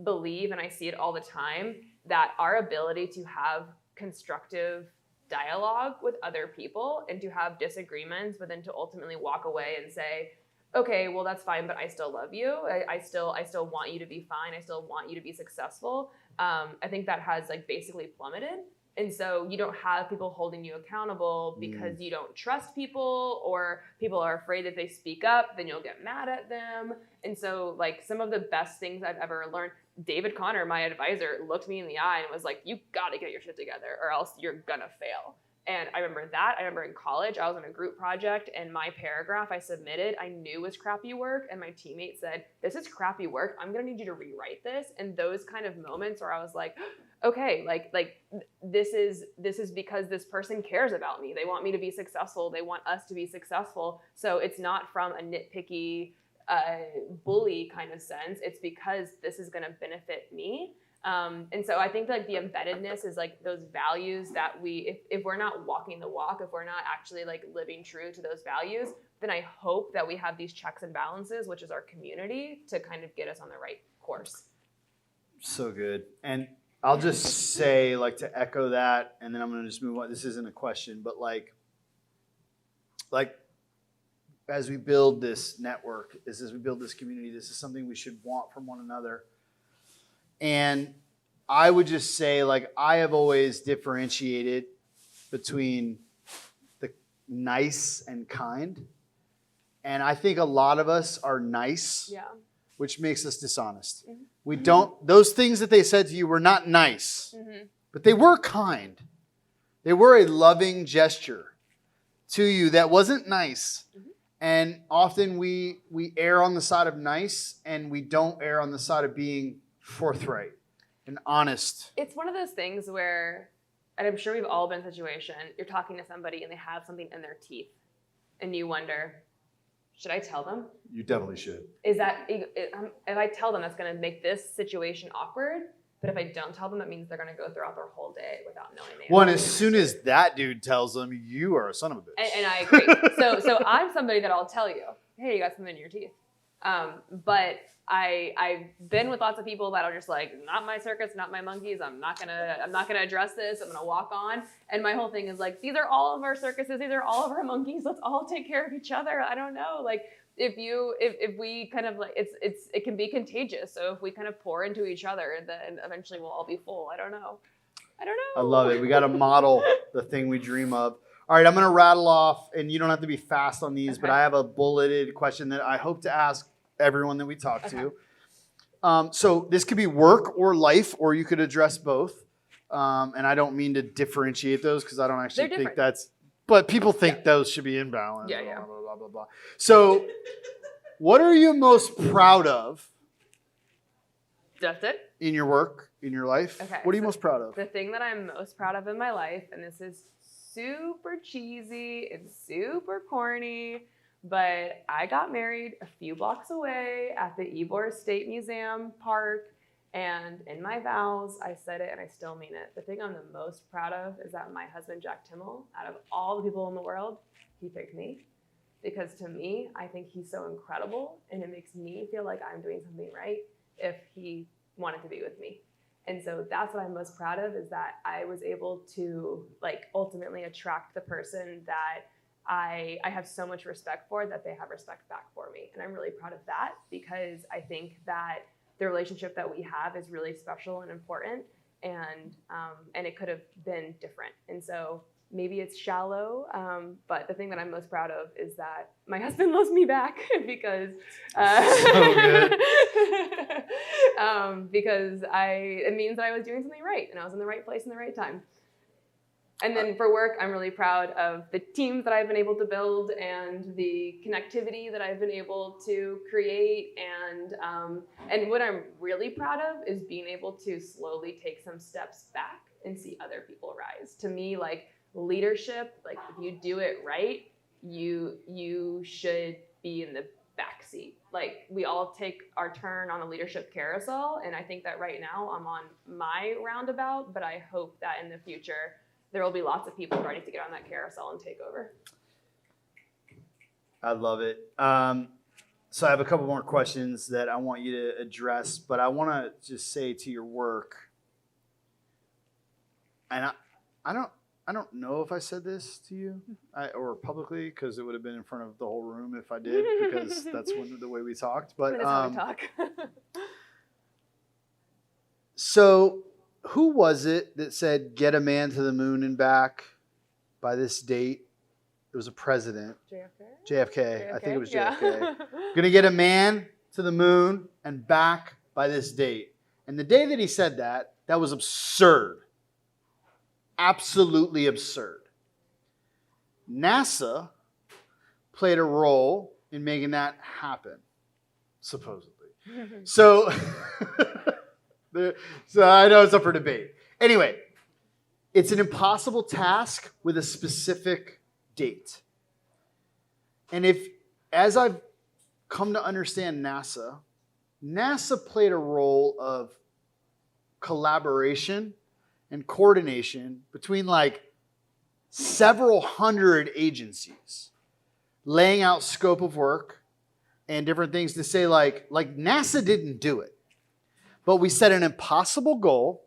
believe, and I see it all the time, that our ability to have constructive dialogue with other people and to have disagreements, but then to ultimately walk away and say, okay, well, that's fine, but I still love you. I still want you to be fine. I still want you to be successful. I think that has basically plummeted. And so you don't have people holding you accountable because you don't trust people, or people are afraid that if they speak up, then you'll get mad at them. And so some of the best things I've ever learned, David Connor, my advisor, looked me in the eye and was like, you got to get your shit together or else you're gonna fail. And I remember that. I remember in college, I was on a group project, and my paragraph I submitted, I knew was crappy work. And my teammate said, this is crappy work. I'm going to need you to rewrite this. And those kind of moments where I was like, okay, this is because this person cares about me. They want me to be successful. They want us to be successful. So it's not from a nitpicky bully kind of sense. It's because this is going to benefit me. And so I think the embeddedness is those values that if we're not walking the walk, if we're not actually living true to those values, then I hope that we have these checks and balances, which is our community, to kind of get us on the right course. So good. And I'll just say to echo that, and then I'm going to just move on. This isn't a question, but as we build this network, as we build this community, this is something we should want from one another. And I would just say, I have always differentiated between the nice and kind. And I think a lot of us are nice, which makes us dishonest. Mm-hmm. We don't, those things that they said to you were not nice, but they were kind. They were a loving gesture to you that wasn't nice. Mm-hmm. And often we err on the side of nice, and we don't err on the side of being forthright and honest. It's one of those things where, and I'm sure we've all been in a situation, you're talking to somebody and they have something in their teeth and you wonder, should I tell them? You definitely should. If I tell them, that's going to make this situation awkward. But if I don't tell them, that means they're going to go throughout their whole day without knowing they have. Well, and as soon as that dude tells them, you are a son of a bitch. And I agree. So I'm somebody that I'll tell you, hey, you got something in your teeth. But I've been with lots of people that are just not my circus, not my monkeys. I'm not gonna address this. I'm gonna walk on. And my whole thing is these are all of our circuses. These are all of our monkeys. Let's all take care of each other. I don't know. If we kind of it can be contagious. So if we kind of pour into each other, then eventually we'll all be full. I don't know. I love it. We got to model the thing we dream of. All right, I'm going to rattle off, and you don't have to be fast on these, but I have a bulleted question that I hope to ask everyone that we talk to. So this could be work or life, or you could address both. And I don't mean to differentiate those because I don't actually think that's. But people think those should be in balance. Yeah, yeah. Blah, blah, blah, blah, blah. So what are you most proud of That's it? in your work, in your life? Okay, What are you so most proud of? The thing that I'm most proud of in my life, and this is super cheesy and super corny, but I got married a few blocks away at the Ybor State Museum Park, and in my vows, I said it and I still mean it. The thing I'm the most proud of is that my husband, Jack Timmel, out of all the people in the world, he picked me. Because to me, I think he's so incredible, and it makes me feel like I'm doing something right if he wanted to be with me. And so that's what I'm most proud of, is that I was able to like ultimately attract the person that I have so much respect for, that they have respect back for me. And I'm really proud of that, because I think that the relationship that we have is really special and important, and it could have been different. And so maybe it's shallow, but the thing that I'm most proud of is that my husband loves me back because So good. because it means that I was doing something right and I was in the right place in the right time. And then for work, I'm really proud of the teams that I've been able to build and the connectivity that I've been able to create. And what I'm really proud of is being able to slowly take some steps back and see other people rise. To me, like leadership, like if you do it right, you should be in the back seat. Like we all take our turn on a leadership carousel. And I think that right now I'm on my roundabout, but I hope that in the future, there will be lots of people ready to get on that carousel and take over. I love it. So I have a couple more questions that I want you to address, but I want to just say to your work, and I don't know if I said this to you or publicly, because it would have been in front of the whole room if I did, because that's the way we talked. But That's how we talk. So who was it that said, get a man to the moon and back by this date? It was a president. JFK. I think it was JFK. Yeah. Going to get a man to the moon and back by this date. And the day that he said that, that was absurd. Absolutely absurd. NASA played a role in making that happen, supposedly. So I know it's up for debate. Anyway, it's an impossible task with a specific date. And as I've come to understand NASA played a role of collaboration and coordination between like several hundred agencies, laying out scope of work and different things to say like NASA didn't do it. But we set an impossible goal,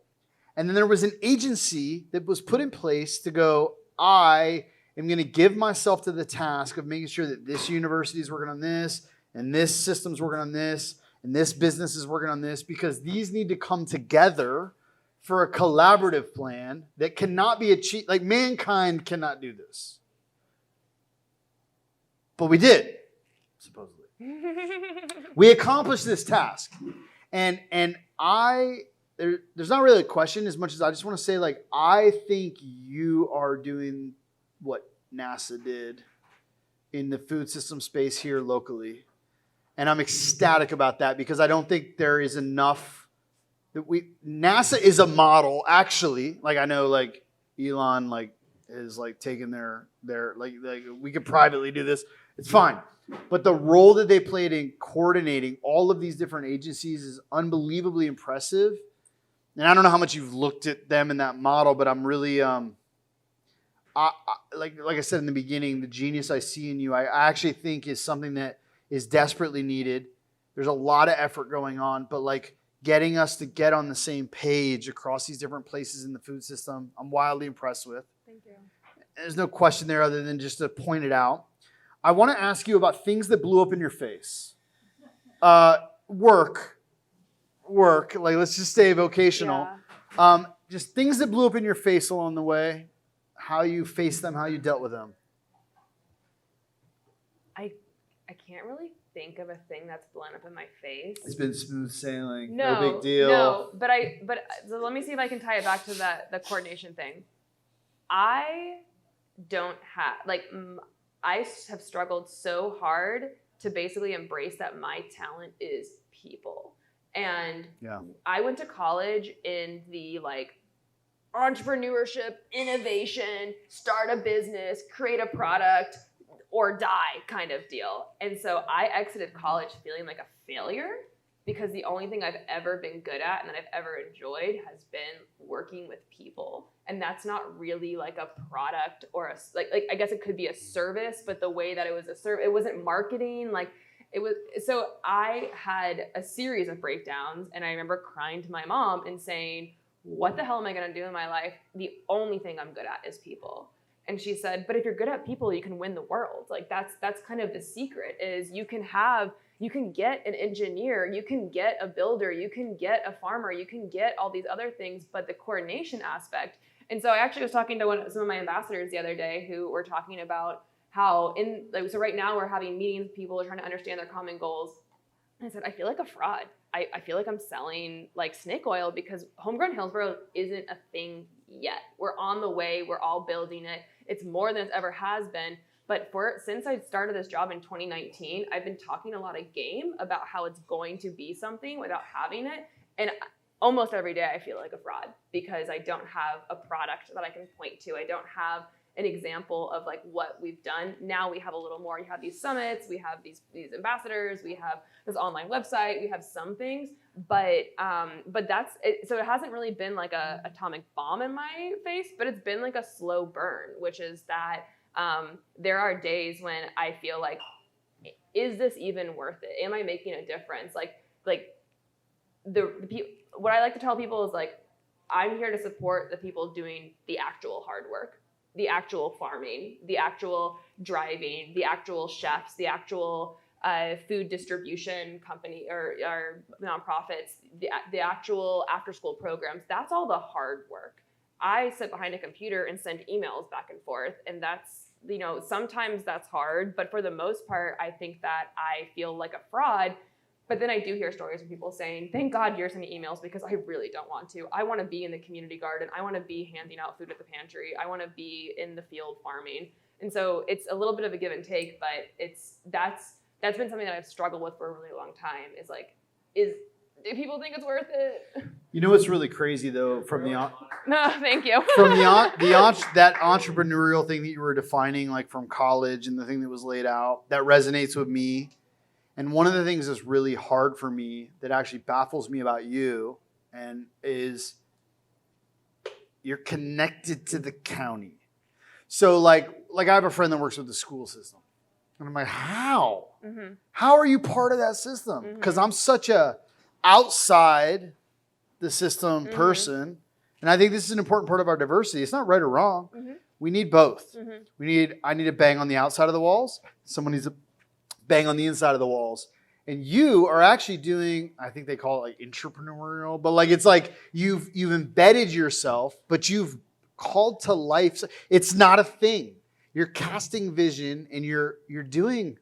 and then there was an agency that was put in place to go, I am going to give myself to the task of making sure that this university is working on this, and this system's working on this, and this business is working on this, because these need to come together for a collaborative plan that cannot be achieved. Like mankind cannot do this. But we did, supposedly. We accomplished this task. And there's not really a question as much as I just want to say, like, I think you are doing what NASA did in the food system space here locally. And I'm ecstatic about that, because I don't think there is enough that NASA is a model, actually. Like, I know, like, Elon, like, is, like, taking their like, we could privately do this. It's fine. But the role that they played in coordinating all of these different agencies is unbelievably impressive. And I don't know how much you've looked at them in that model, but I'm really, like I said in the beginning, the genius I see in you, I actually think is something that is desperately needed. There's a lot of effort going on, but like getting us to get on the same page across these different places in the food system, I'm wildly impressed with. Thank you. There's no question there other than just to point it out. I want to ask you about things that blew up in your face. Work. Like, let's just stay vocational. Yeah. Just things that blew up in your face along the way, how you faced them, how you dealt with them. I can't really think of a thing that's blown up in my face. It's been smooth sailing. No big deal. No, but so let me see if I can tie it back to the coordination thing. I don't have, like, I have struggled so hard to basically embrace that my talent is people. And I went to college in the like entrepreneurship, innovation, start a business, create a product, or die kind of deal. And so I exited college feeling like a failure because the only thing I've ever been good at and that I've ever enjoyed has been working with people. And that's not really like a product or a, like I guess it could be a service, but the way that it was a service, it wasn't marketing. Like it was, so I had a series of breakdowns, and I remember crying to my mom and saying, what the hell am I going to do in my life? The only thing I'm good at is people. And she said, but if you're good at people, you can win the world. Like that's kind of the secret is you can get an engineer, you can get a builder, you can get a farmer, you can get all these other things, but the coordination aspect. And so I actually was talking to some of my ambassadors the other day who were talking about how so right now we're having meetings with people, trying to understand their common goals. And I said, I feel like a fraud. I feel like I'm selling like snake oil because Homegrown Hillsborough isn't a thing yet. We're on the way. We're all building it. It's more than it ever has been. But since I started this job in 2019, I've been talking a lot of game about how it's going to be something without having it. And almost every day I feel like a fraud because I don't have a product that I can point to. I don't have an example of like what we've done. Now we have a little more. You have these summits, we have these ambassadors, we have this online website, we have some things, but that's it. So it hasn't really been like a atomic bomb in my face, but it's been like a slow burn, which is that there are days when I feel like, is this even worth it? Am I making a difference? What I like to tell people is like, I'm here to support the people doing the actual hard work, the actual farming, the actual driving, the actual chefs, the actual food distribution company or nonprofits, the actual after-school programs. That's all the hard work. I sit behind a computer and send emails back and forth, and that's, sometimes that's hard, but for the most part, I think that I feel like a fraud. But then I do hear stories of people saying, thank God you're sending emails because I really don't want to. I want to be in the community garden. I want to be handing out food at the pantry. I want to be in the field farming. And so it's a little bit of a give and take, but that's been something that I've struggled with for a really long time is like, do people think it's worth it? You know what's really crazy though, No, thank you. From that entrepreneurial thing that you were defining, like from college and the thing that was laid out, that resonates with me. And one of the things that's really hard for me that actually baffles me about you and is you're connected to the county. So like I have a friend that works with the school system. And I'm like, how? Mm-hmm. How are you part of that system? Because I'm such a outside the system person. And I think this is an important part of our diversity. It's not right or wrong. Mm-hmm. We need both. Mm-hmm. I need to bang on the outside of the walls. Someone needs to bang on the inside of the walls. And you are actually doing, I think they call it like entrepreneurial, but like it's like you've embedded yourself, but you've called to life. It's not a thing. You're casting vision and you're doing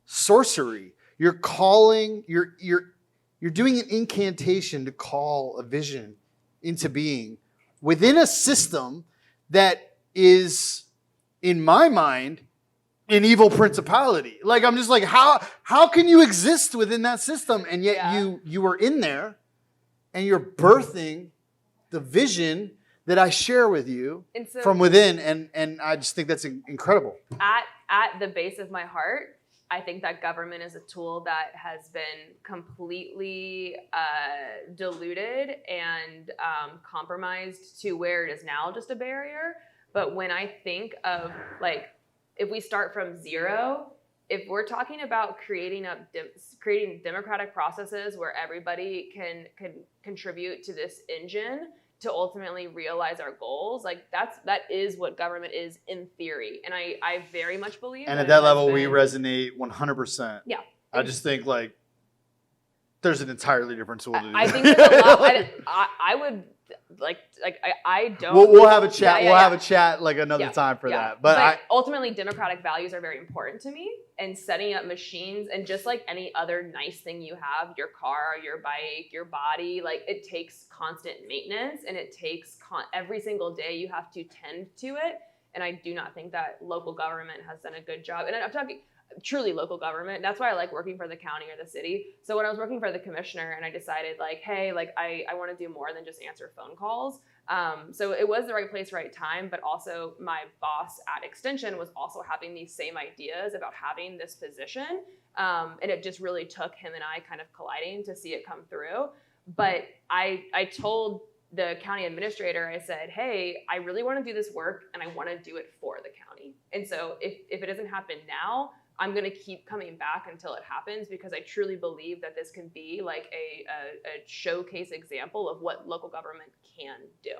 sorcery. You're calling, you're doing an incantation to call a vision into being within a system that is, in my mind, an evil principality. Like I'm just like, how can you exist within that system? And yet you are in there and you're birthing the vision that I share with you from within. And I just think that's incredible. At the base of my heart, I think that government is a tool that has been completely diluted and compromised to where it is now just a barrier. But when I think of like, if we start from zero, if we're talking about creating democratic processes where everybody can contribute to this engine to ultimately realize our goals, like that is what government is in theory. And I very much believe. And at that level, we resonate 100%. Yeah. I just think like there's an entirely different tool to do. I think there's a lot. I would. I don't. We'll have a chat. We'll have a chat like another time for that. But ultimately, democratic values are very important to me. And setting up machines and just like any other nice thing you have, your car, your bike, your body, like it takes constant maintenance and it takes every single day you have to tend to it. And I do not think that local government has done a good job. And I'm talking truly local government. That's why I like working for the county or the city. So when I was working for the commissioner and I decided like, hey, like I want to do more than just answer phone calls. So it was the right place, right time, but also my boss at Extension was also having these same ideas about having this position. And it just really took him and I kind of colliding to see it come through. But I told the county administrator, I said, hey, I really want to do this work and I want to do it for the county. And so if it doesn't happen now, I'm going to keep coming back until it happens, because I truly believe that this can be like a showcase example of what local government can do.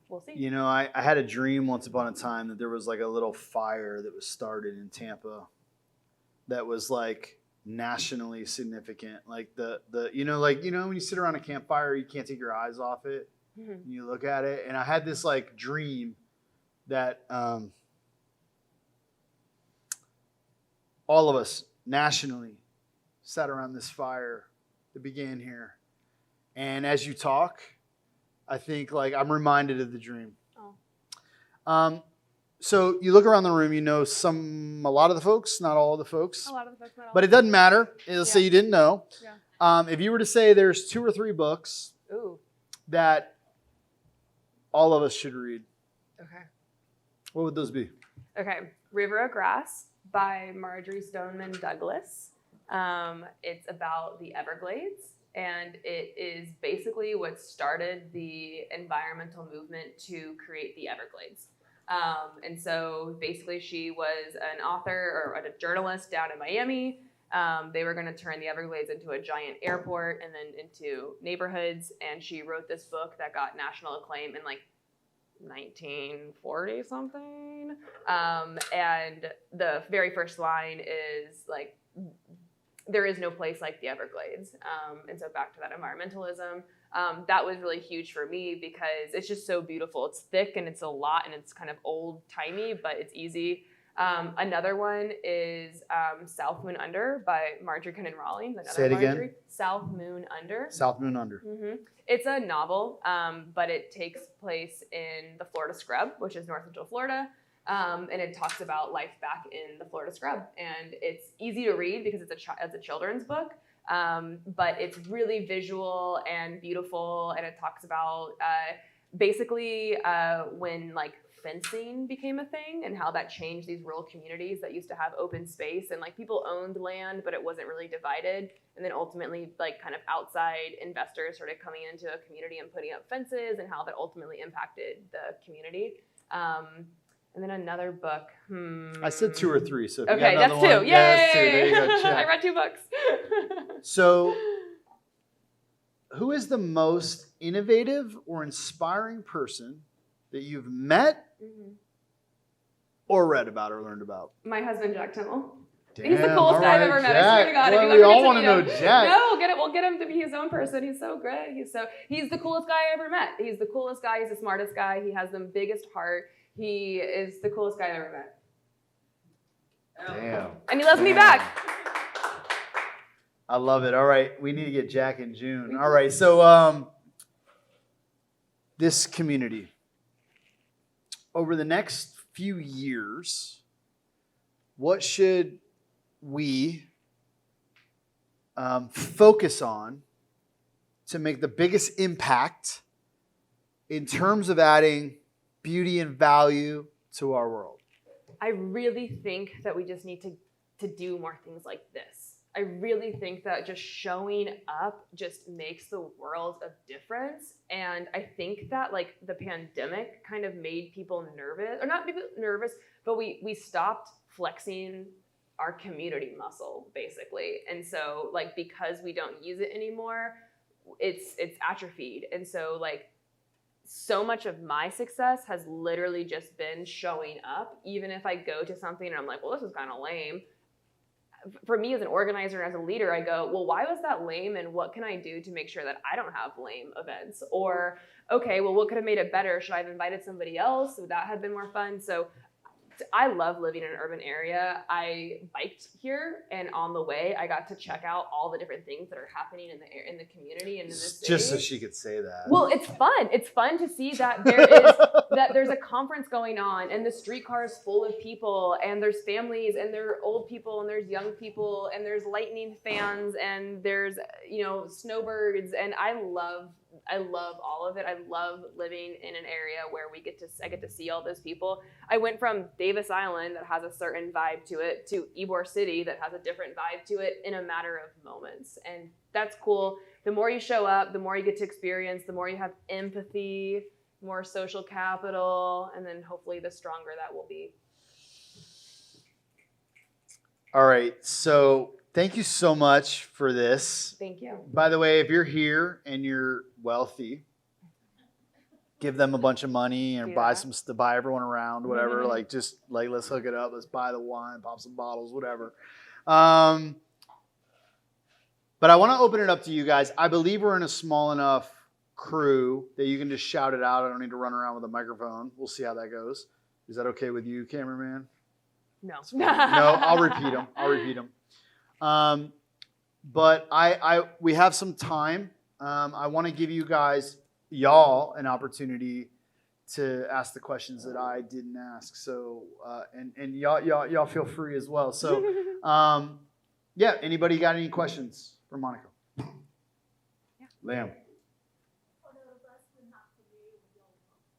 We'll see. You know, I had a dream once upon a time that there was like a little fire that was started in Tampa that was like nationally significant. Like the when you sit around a campfire, you can't take your eyes off it. Mm-hmm. And you look at it. And I had this like dream that all of us nationally sat around this fire that began here. And as you talk, I think like I'm reminded of the dream. Oh. So you look around the room, you know a lot of the folks, not all of the folks. A lot of the folks, not all. But it doesn't matter. It'll say you didn't know. Yeah. If you were to say there's 2 or 3 books that all of us should read. Okay. What would those be? Okay. River of Grass by Marjorie Stoneman Douglas. It's about the Everglades, and it is basically what started the environmental movement to create the Everglades. And so basically she was an author or a journalist down in Miami. They were going to turn the Everglades into a giant airport and then into neighborhoods. And she wrote this book that got national acclaim in like 1940 something. And the very first line is like, there is no place like the Everglades. And so back to that environmentalism. That was really huge for me because it's just so beautiful. It's thick and it's a lot and it's kind of old timey, but it's easy. Another one is South Moon Under by Marjorie Kinnan Rawlings. Say it again. South Moon Under. South Moon Under. Mm-hmm. It's a novel, but it takes place in the Florida Scrub, which is North Central Florida. And it talks about life back in the Florida Scrub. And it's easy to read because it's a children's book. But it's really visual and beautiful. And it talks about basically when like fencing became a thing and how that changed these rural communities that used to have open space and like people owned land, but it wasn't really divided. And then ultimately like kind of outside investors started coming into a community and putting up fences and how that ultimately impacted the community. And then another book. I said 2 or 3. So if okay, you got another that's 2. One, Yay! yeah, that's 2. There you go. Check. I read 2 books. So, who is the most innovative or inspiring person that you've met or read about or learned about? My husband, Jack Timmel. Damn, he's the coolest guy I've ever met. I swear to God. Well, we all want to know Jack. No, we'll get him to be his own person. He's so great. He's the coolest guy I ever met. He's the coolest guy. He's the smartest guy. He has the biggest heart. He is the coolest guy I've ever met. Damn. And he loves me back. I love it. All right. We need to get Jack in June. All right. So this community, over the next few years, what should we focus on to make the biggest impact in terms of adding beauty and value to our world? I really think that we just need to do more things like this. I really think that just showing up just makes the world a difference. And I think that like the pandemic kind of made people nervous, or not people nervous, but we stopped flexing our community muscle basically. And so like, because we don't use it anymore, it's atrophied. And so like, so much of my success has literally just been showing up. Even if I go to something and I'm like, well, this is kind of lame. For me as an organizer and as a leader, I go, well, why was that lame? And what can I do to make sure that I don't have lame events? Or, okay, well, what could have made it better? Should I have invited somebody else? Would that have been more fun? So I love living in an urban area. I biked here, and on the way, I got to check out all the different things that are happening in the community and in the city. Just so she could say that. Well, it's fun. It's fun to see that there's a conference going on, and the streetcar is full of people, and there's families, and there are old people, and there's young people, and there's lightning fans, and there's snowbirds, and I love all of it. I love living in an area where I get to see all those people. I went from Davis Island that has a certain vibe to it to Ybor City that has a different vibe to it in a matter of moments. And that's cool. The more you show up, the more you get to experience, the more you have empathy, more social capital, and then hopefully the stronger that will be. All right. So thank you so much for this. Thank you. By the way, if you're here and you're wealthy, give them a bunch of money and buy everyone around, whatever. Mm-hmm. Let's hook it up. Let's buy the wine, pop some bottles, whatever. But I want to open it up to you guys. I believe we're in a small enough crew that you can just shout it out. I don't need to run around with a microphone. We'll see how that goes. Is that okay with you, cameraman? No. No, I'll repeat them. But we have some time. I want to give you guys, y'all, an opportunity to ask the questions that I didn't ask. So, and y'all feel free as well. So, yeah, anybody got any questions for Monica? Yeah. Lamb.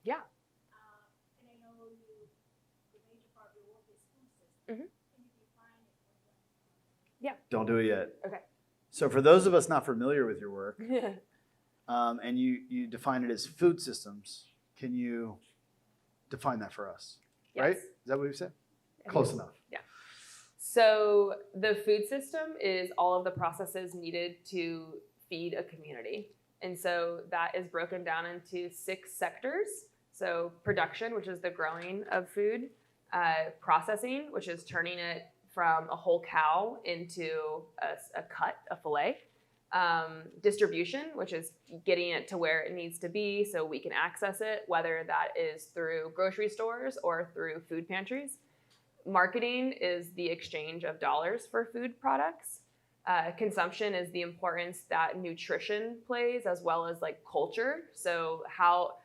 Yeah. And I know the major part of your work is food system. Mm-hmm. Can you define it? Yeah. Don't do it yet. Okay. So for those of us not familiar with your work, and you define it as food systems, can you define that for us? Yes. Right? Is that what you said? Close enough. Yeah. So the food system is all of the processes needed to feed a community. And so that is broken down into 6 sectors. So production, which is the growing of food, processing, which is turning it from a whole cow into a cut, a fillet. Distribution, which is getting it to where it needs to be so we can access it, whether that is through grocery stores or through food pantries. Marketing is the exchange of dollars for food products. Consumption is the importance that nutrition plays, as well as like culture. So how,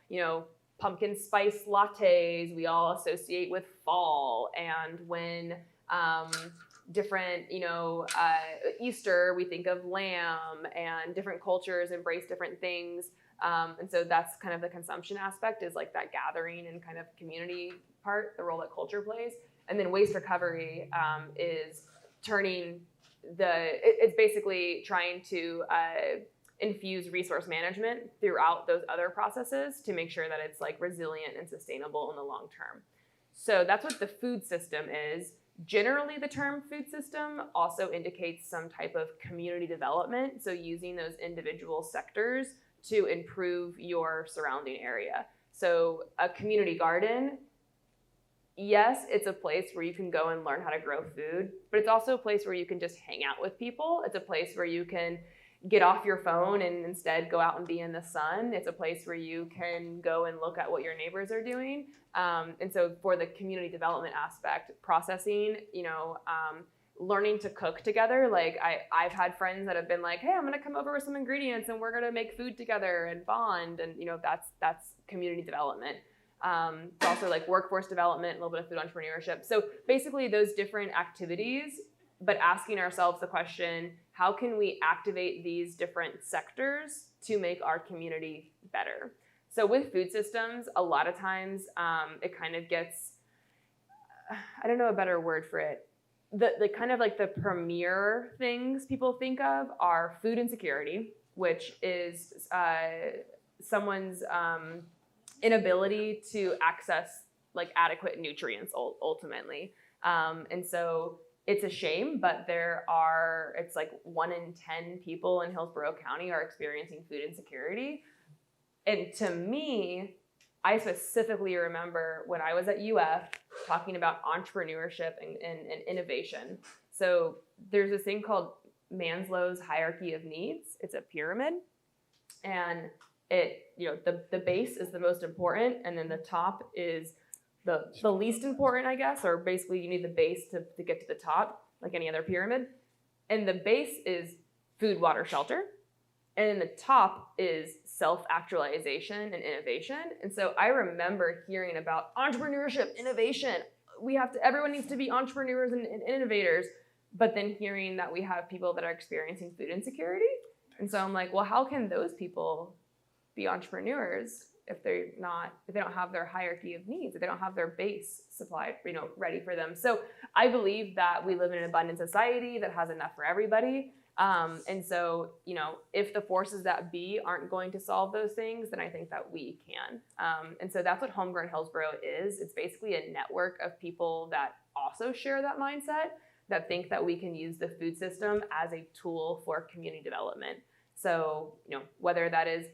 pumpkin spice lattes we all associate with fall, and when different, Easter, we think of lamb, and different cultures embrace different things. And so that's kind of the consumption aspect, is like that gathering and kind of community part, the role that culture plays. And then waste recovery is it's basically trying to infuse resource management throughout those other processes to make sure that it's like resilient and sustainable in the long term. So that's what the food system is. Generally, the term food system also indicates some type of community development. So using those individual sectors to improve your surrounding area. So a community garden, yes, it's a place where you can go and learn how to grow food, but it's also a place where you can just hang out with people. It's a place where you can get off your phone and instead go out and be in the sun. It's a place where you can go and look at what your neighbors are doing. And so for the community development aspect, processing, learning to cook together. Like I've had friends that have been like, hey, I'm going to come over with some ingredients and we're going to make food together and bond. And, that's community development. It's also like workforce development, a little bit of food entrepreneurship. So basically those different activities, but asking ourselves the question, how can we activate these different sectors to make our community better? So with food systems, a lot of times it kind of gets, I don't know a better word for it. The kind of like the premier things people think of are food insecurity, which is someone's inability to access like adequate nutrients ultimately. And so it's a shame, but it's like 1 in 10 people in Hillsborough County are experiencing food insecurity. And to me, I specifically remember when I was at UF talking about entrepreneurship and innovation. So there's this thing called Maslow's hierarchy of needs. It's a pyramid, and the base is the most important, and then the top is the least important, I guess, or basically you need the base to get to the top, like any other pyramid. And the base is food, water, shelter. And then the top is self-actualization and innovation. And so I remember hearing about entrepreneurship, innovation. Everyone needs to be entrepreneurs and innovators. But then hearing that we have people that are experiencing food insecurity. And so I'm like, well, how can those people be entrepreneurs if they don't have their hierarchy of needs, if they don't have their base supplied, ready for them? So I believe that we live in an abundant society that has enough for everybody. And so, if the forces that be aren't going to solve those things, then I think that we can. And so that's what Homegrown Hillsborough is. It's basically a network of people that also share that mindset, that think that we can use the food system as a tool for community development. So, whether that is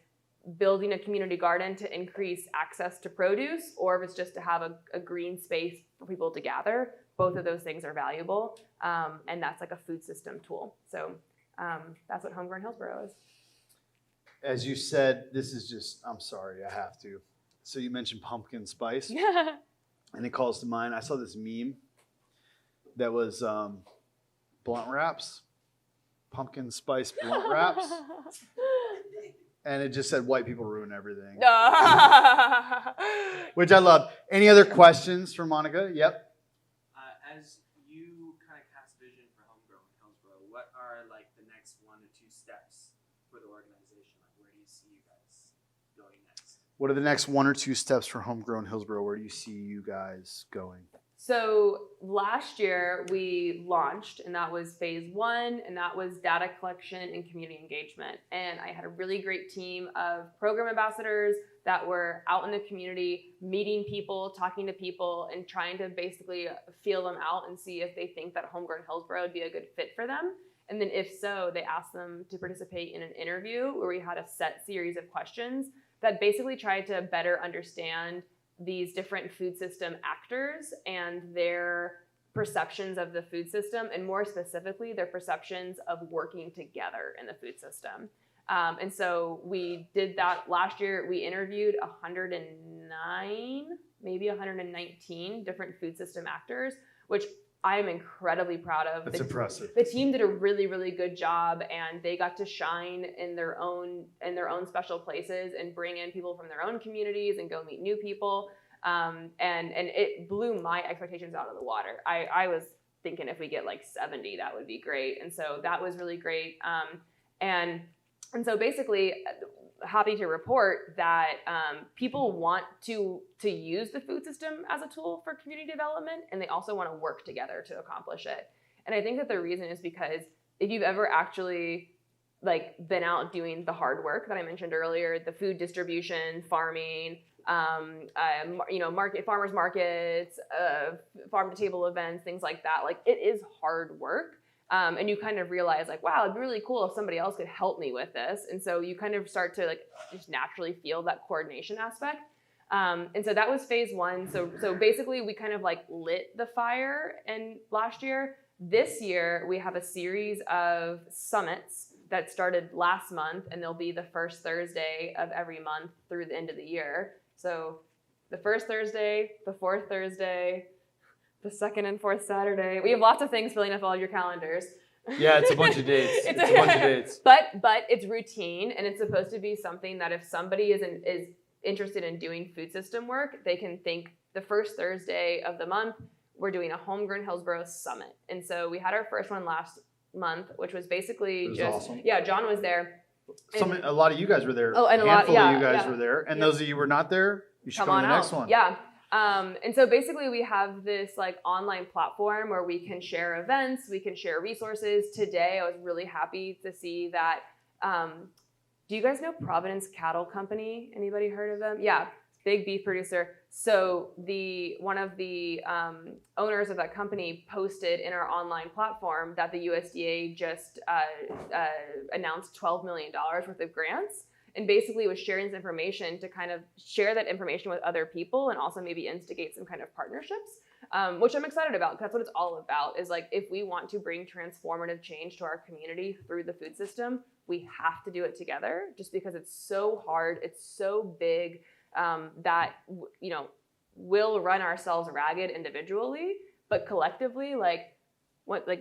building a community garden to increase access to produce, or if it's just to have a green space for people to gather, both of those things are valuable. And that's like a food system tool. So that's what Homegrown Hillsborough is. As you said, this is just, I'm sorry, I have to. So you mentioned pumpkin spice. Yeah. And it calls to mind, I saw this meme that was blunt wraps, pumpkin spice blunt wraps. And it just said white people ruin everything. Which I love. Any other questions for Monica? Yep. As you kind of cast vision for Homegrown Hillsborough, what are like the next 1 or 2 steps for the organization? Like, where do you see you guys going next? What are the next 1 or 2 steps for Homegrown Hillsborough? Where do you see you guys going? So last year we launched, and that was phase 1, and that was data collection and community engagement. And I had a really great team of program ambassadors that were out in the community, meeting people, talking to people, and trying to basically feel them out and see if they think that Homegrown Hillsborough would be a good fit for them. And then if so, they asked them to participate in an interview where we had a set series of questions that basically tried to better understand these different food system actors and their perceptions of the food system, and more specifically, their perceptions of working together in the food system. And so we did that last year. We interviewed 109, maybe 119 different food system actors, which I'm incredibly proud of. That's impressive. The team did a really, really good job, and they got to shine in their own special places and bring in people from their own communities and go meet new people. And it blew my expectations out of the water. I was thinking if we get like 70, that would be great. And so that was really great. And so basically, happy to report that people want to use the food system as a tool for community development, and they also want to work together to accomplish it. And I think that the reason is because if you've ever actually been out doing the hard work that I mentioned earlier, the food distribution, farming, farmers markets, farm to table events, things like that, it is hard work. And you kind of realize wow, it'd be really cool if somebody else could help me with this. And so you kind of start to just naturally feel that coordination aspect. And so that was phase 1. So basically we kind of lit the fire last year. This year we have a series of summits that started last month, and they'll be the first Thursday of every month through the end of the year. So the first Thursday, the fourth Thursday, the second and fourth Saturday. We have lots of things filling up all of your calendars. Yeah, it's a bunch of dates. It's a bunch of dates. But it's routine, and it's supposed to be something that if somebody is interested in doing food system work, they can think the first Thursday of the month, we're doing a Homegrown Hillsborough Summit. And so we had our first one last month, which was basically awesome. Yeah, John was there. A lot of you guys were there. Oh, and a handful of you guys yeah. were there. And those of you who were not there, you should come to the next one. Yeah. And so basically we have this online platform where we can share events, we can share resources. Today, I was really happy to see that. Do you guys know Providence Cattle Company? Anybody heard of them? Yeah, big beef producer. So one of the owners of that company posted in our online platform that the USDA just announced $12 million worth of grants. And basically was sharing this information to kind of share that information with other people and also maybe instigate some kind of partnerships, which I'm excited about, because that's what it's all about, is if we want to bring transformative change to our community through the food system, we have to do it together, just because it's so hard, it's so big, that, we'll run ourselves ragged individually, but collectively, like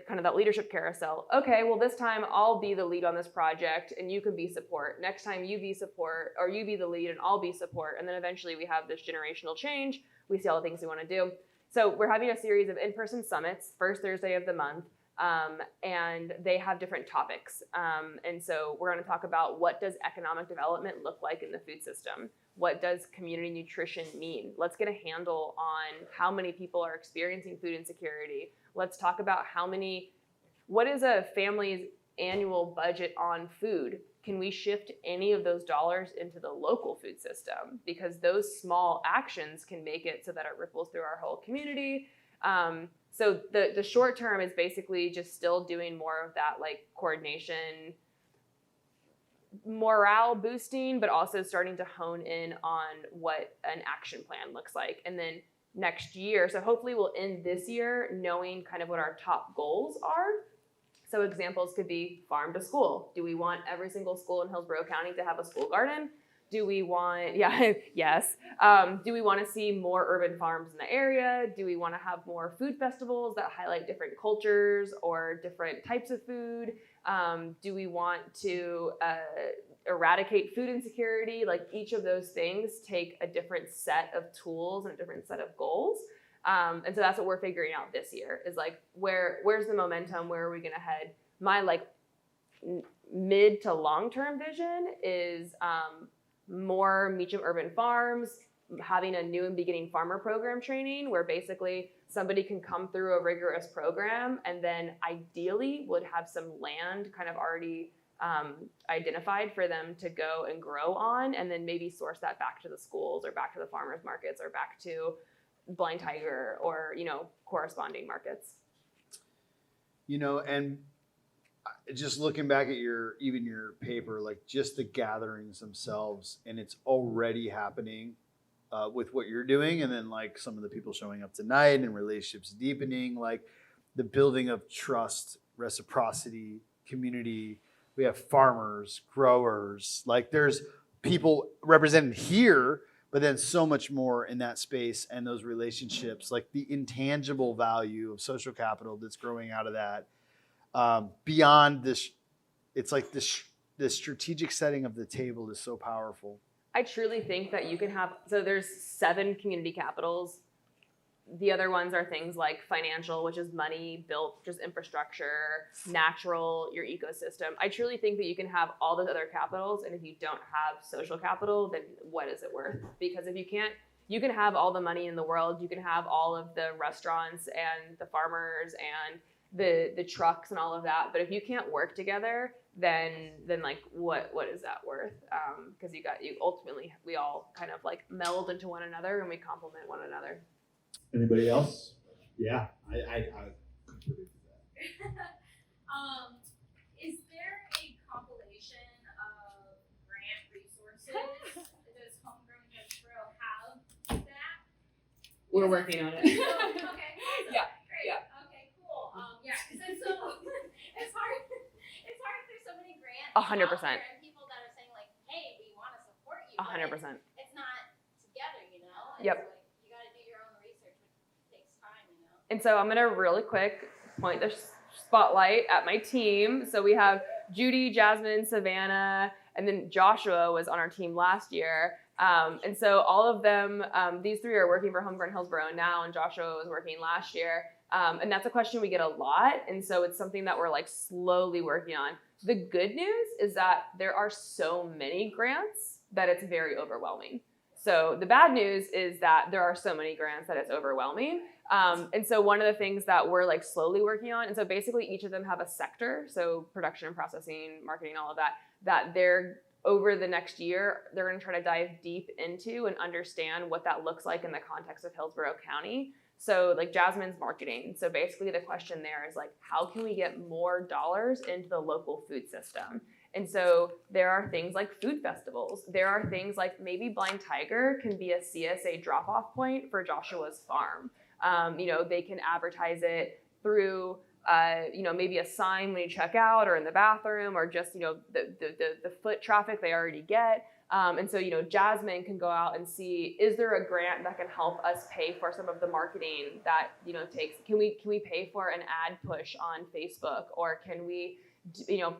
kind of that leadership carousel. Okay, well this time I'll be the lead on this project and you can be support. Next time you be support, or you be the lead and I'll be support. And then eventually we have this generational change. We see all the things we want to do. So we're having a series of in-person summits, first Thursday of the month. And they have different topics. And so we're going to talk about what does economic development look like in the food system? What does community nutrition mean? Let's get a handle on how many people are experiencing food insecurity. Let's talk about what is a family's annual budget on food? Can we shift any of those dollars into the local food system? Because those small actions can make it so that it ripples through our whole community. So the short term is basically just still doing more of that like coordination, morale boosting, but also starting to hone in on what an action plan looks like. And then next year, so hopefully we'll end this year knowing kind of what our top goals are. So examples could be farm to school. Do we want every single school in Hillsborough County to have a school garden? Do we want, yes. Do we want to see more urban farms in the area? Do we want to have more food festivals that highlight different cultures or different types of food? Do we want to eradicate food insecurity? Like each of those things take a different set of tools and a different set of goals. And so that's what we're figuring out this year is like, where's the momentum? Where are we going to head? My like mid to long-term vision is, more Meacham Urban Farms, having a new and beginning farmer program training where basically somebody can come through a rigorous program and then ideally would have some land kind of already identified for them to go and grow on, and then maybe source that back to the schools or back to the farmers markets or back to Blind Tiger or, corresponding markets. And just looking back at your paper, like just the gatherings themselves, and it's already happening with what you're doing, and then like some of the people showing up tonight and relationships deepening, like the building of trust, reciprocity, community. We have farmers, growers, like there's people represented here, but then so much more in that space and those relationships, like the intangible value of social capital that's growing out of that. Beyond this, it's like the strategic setting of the table is so powerful. I truly think that you can so there's 7 community capitals. The other ones are things like financial, which is money, built, just infrastructure, natural, your ecosystem. I truly think that you can have all those other capitals, and if you don't have social capital, then what is it worth? Because if you can have all the money in the world, you can have all of the restaurants and the farmers and the trucks and all of that, but if you can't work together, then like what is that worth? Because ultimately we all kind of like meld into one another and we complement one another. Anybody else? Yeah, I contribute to that. Is there a compilation of grant resources? Does Homegrown Hillsborough have that? We're working on it. Okay. Awesome. Yeah, Great. yeah. Okay. Cool. Yeah. Because it's hard. It's hard. There's so many grants. 100%. out there and people that are saying like, "Hey, we want to support you." 100%. It's not together, And Yep. so, like, you got to do your own research, which takes time, And so I'm gonna really quick point the spotlight at my team. So we have Judy, Jasmine, Savannah, and then Joshua was on our team last year. And so all of them, these 3 are working for Homegrown Hillsborough now, and Joshua was working last year. And that's a question we get a lot. And so it's something that we're like slowly working on. The good news is that there are so many grants that it's very overwhelming. So the bad news is that there are so many grants that it's overwhelming. And so one of the things that we're like slowly working on, and so basically each of them have a sector, so production and processing, marketing, all of that they're over the next year, they're going to try to dive deep into and understand what that looks like in the context of Hillsborough County. So like Jasmine's marketing. So basically the question there is like, how can we get more dollars into the local food system? And so there are things like food festivals. There are things like maybe Blind Tiger can be a CSA drop-off point for Joshua's farm. They can advertise it through, maybe a sign when you check out or in the bathroom, or just, the foot traffic they already get. And so, Jasmine can go out and see, is there a grant that can help us pay for some of the marketing that, can we pay for an ad push on Facebook, or can we,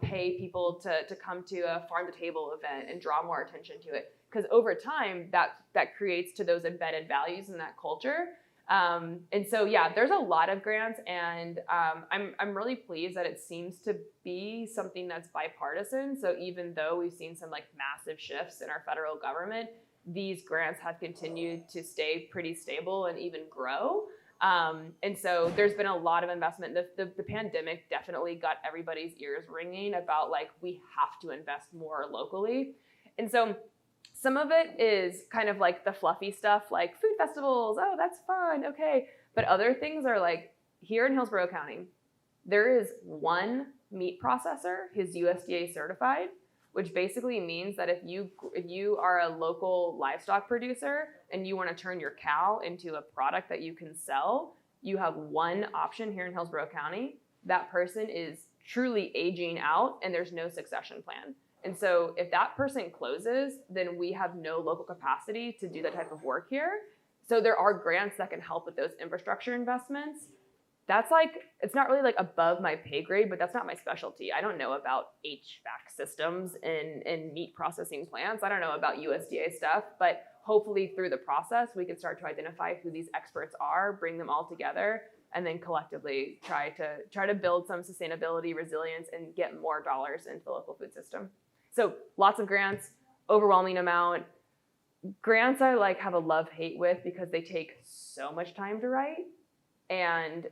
pay people to come to a farm to table event and draw more attention to it? Because over time that creates to those embedded values in that culture. And so, there's a lot of grants, and I'm really pleased that it seems to be something that's bipartisan. So even though we've seen some massive shifts in our federal government, these grants have continued to stay pretty stable and even grow. And so there's been a lot of investment. The pandemic definitely got everybody's ears ringing about we have to invest more locally. And so some of it is kind of the fluffy stuff, like food festivals. Oh, that's fun. Okay. But other things are here in Hillsborough County, there is one meat processor who's USDA certified, which basically means that if you are a local livestock producer and you want to turn your cow into a product that you can sell, you have one option here in Hillsborough County. That person is truly aging out and there's no succession plan. And so if that person closes, then we have no local capacity to do that type of work here. So there are grants that can help with those infrastructure investments. That's it's not really above my pay grade, but that's not my specialty. I don't know about HVAC systems in meat processing plants. I don't know about USDA stuff, but hopefully through the process, we can start to identify who these experts are, bring them all together, and then collectively try to build some sustainability, resilience, and get more dollars into the local food system. So lots of grants, overwhelming amount. Grants I have a love-hate with because they take so much time to write. And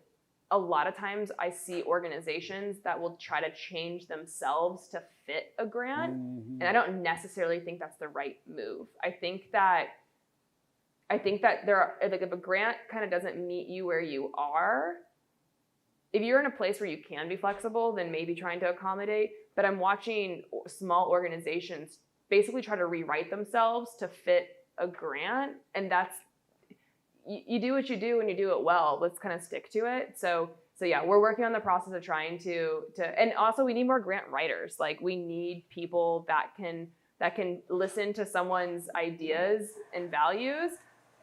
a lot of times I see organizations that will try to change themselves to fit a grant. And I don't necessarily think that's the right move. I think that there are, if a grant kind of doesn't meet you where you are, if you're in a place where you can be flexible, then maybe trying to accommodate. But I'm watching small organizations basically try to rewrite themselves to fit a grant. And that's, you do what you do and you do it well. Let's kind of stick to it. So we're working on the process of trying to, and also we need more grant writers. We need people that can listen to someone's ideas and values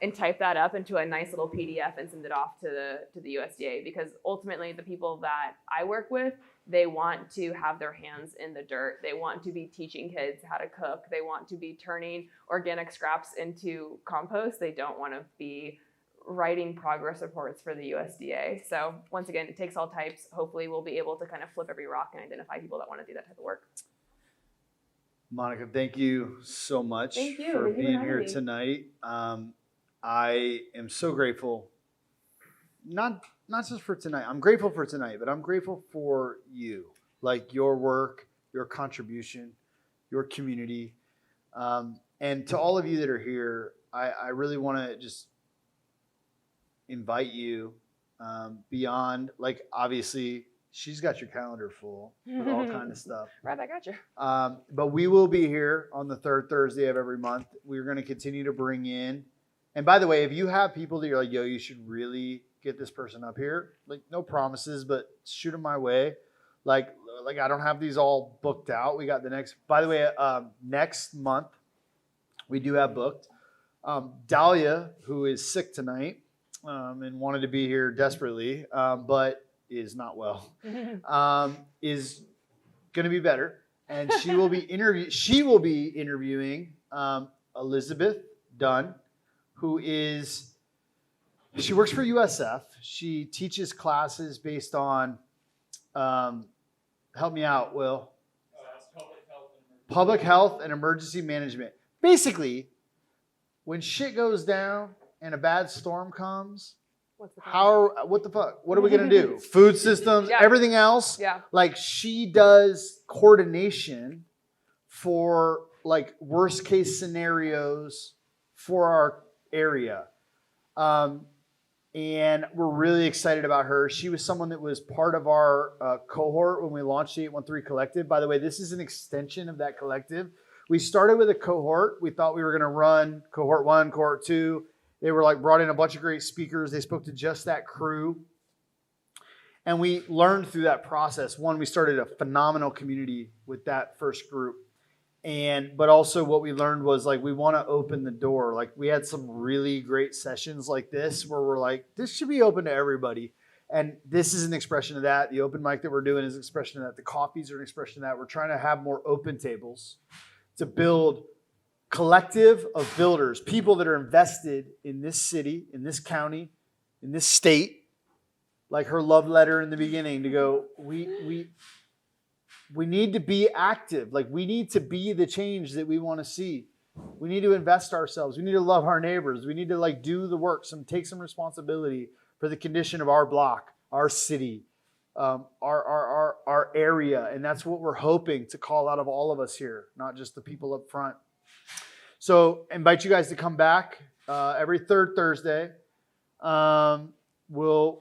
and type that up into a nice little PDF and send it off to the USDA, because ultimately the people that I work with, they want to have their hands in the dirt. They want to be teaching kids how to cook. They want to be turning organic scraps into compost. They don't want to be writing progress reports for the USDA. So once again, it takes all types. Hopefully we'll be able to kind of flip every rock and identify people that want to do that type of work. Monica, thank you so much Thank you. for Thank you being for here having me. tonight. I am so grateful, not just for tonight. I'm grateful for tonight, but I'm grateful for you, your work, your contribution, your community. And to all of you that are here, I really want to just invite you beyond, obviously, she's got your calendar full with all kind of stuff. Right back at you. But we will be here on the third Thursday of every month. We're going to continue to bring in. And by the way, if you have people that you're yo, you should really get this person up here, no promises, but shoot them my way. I don't have these all booked out. We got the next, by the way, next month, we do have booked. Dahlia, who is sick tonight and wanted to be here desperately, but is not well, is going to be better. And she will be interviewing Elizabeth Dunn, who she works for USF. She teaches classes based on, help me out, Will. Public health and emergency management. Basically, when shit goes down and a bad storm comes, what the fuck? What are we going to do? Food systems, everything else. Yeah. She does coordination for worst case scenarios for our area. And we're really excited about her. She was someone that was part of our cohort when we launched the 813 Collective. By the way, this is an extension of that collective. We started with a cohort. We thought we were going to run cohort 1, cohort 2. They were brought in a bunch of great speakers. They spoke to just that crew. And we learned through that process. One, we started a phenomenal community with that first group. But also what we learned was like we want to open the door. Like we had some really great sessions like this where we're like, this should be open to everybody. And this is an expression of that. The open mic that we're doing is an expression of that. The coffees are an expression of that. We're trying to have more open tables to build collective of builders, people that are invested in this city, in this county, in this state, like her love letter in the beginning to go, we need to be active. Like we need to be the change that we want to see. We need to invest ourselves. We need to love our neighbors. We need to like do the work, take some responsibility for the condition of our block, our city, our area. And that's what we're hoping to call out of all of us here, not just the people up front. So invite you guys to come back every third Thursday. We'll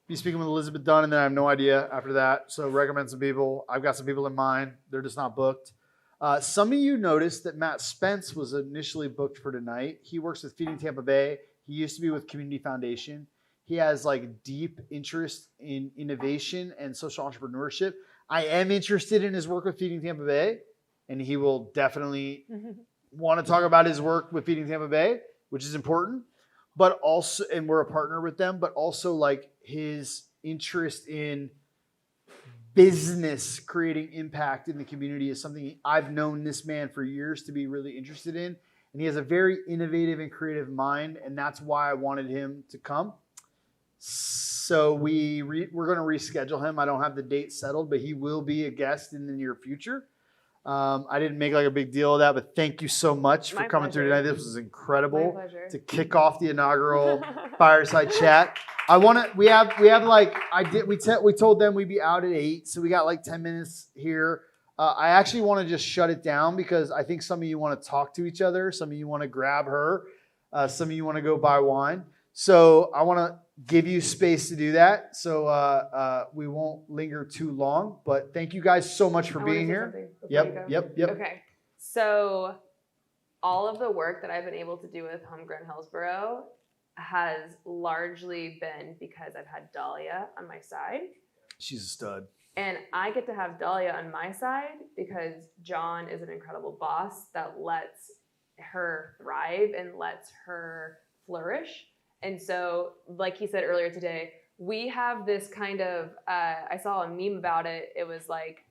be speaking with Elizabeth Dunn, and then I have no idea after that. So recommend some people. I've got some people in mind. They're just not booked. Some of you noticed that Matt Spence was initially booked for tonight. He works with Feeding Tampa Bay. He used to be with Community Foundation. He has like deep interest in innovation and social entrepreneurship. I am interested in his work with Feeding Tampa Bay, and he will definitely want to talk about his work with Feeding Tampa Bay, which is important. But also, and we're a partner with them, but also like his interest in business creating impact in the community is something I've known this man for years to be really interested in. And he has a very innovative and creative mind, and that's why I wanted him to come. So we're going to reschedule him. I don't have the date settled, but he will be a guest in the near future. I didn't make like a big deal of that, but thank you so much for coming through tonight. This was incredible to kick off the inaugural Fireside Chat. We told them we'd be out at 8, so we got like 10 minutes here. I actually want to just shut it down because I think some of you want to talk to each other. Some of you want to grab her. Some of you want to go buy wine. So I want to give you space to do that. So we won't linger too long, but thank you guys so much for being here. Yep. Okay. So all of the work that I've been able to do with Homegrown Hillsborough has largely been because I've had Dahlia on my side. She's a stud. And I get to have Dahlia on my side because John is an incredible boss that lets her thrive and lets her flourish. And so, like he said earlier today, we have this kind of, I saw a meme about it. It was like,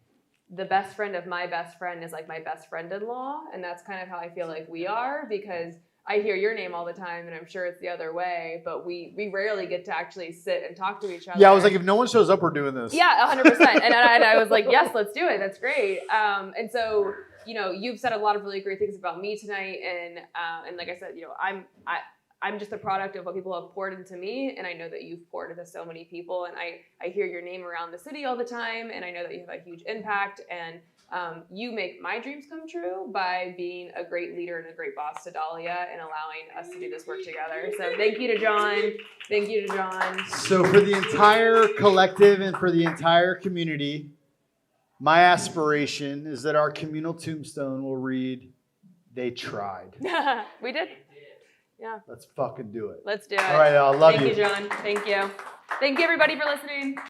the best friend of my best friend is like my best friend-in-law. And that's kind of how I feel like we are, because I hear your name all the time, and I'm sure it's the other way, but we rarely get to actually sit and talk to each other. Yeah, I was like, if no one shows up, we're doing this. Yeah, 100%. And I was like, yes, let's do it. That's great. And so, you know, you've said a lot of really great things about me tonight. And like I said, you know, I'm just a product of what people have poured into me, and I know that you've poured into so many people, and I hear your name around the city all the time, and I know that you have a huge impact, and you make my dreams come true by being a great leader and a great boss to Dahlia and allowing us to do this work together. So thank you to John. Thank you to John. So for the entire collective and for the entire community, my aspiration is that our communal tombstone will read, "They tried." We did. Yeah. Let's fucking do it. Let's do it. All right, I love you. Thank you, John. Thank you. Thank you, everybody, for listening.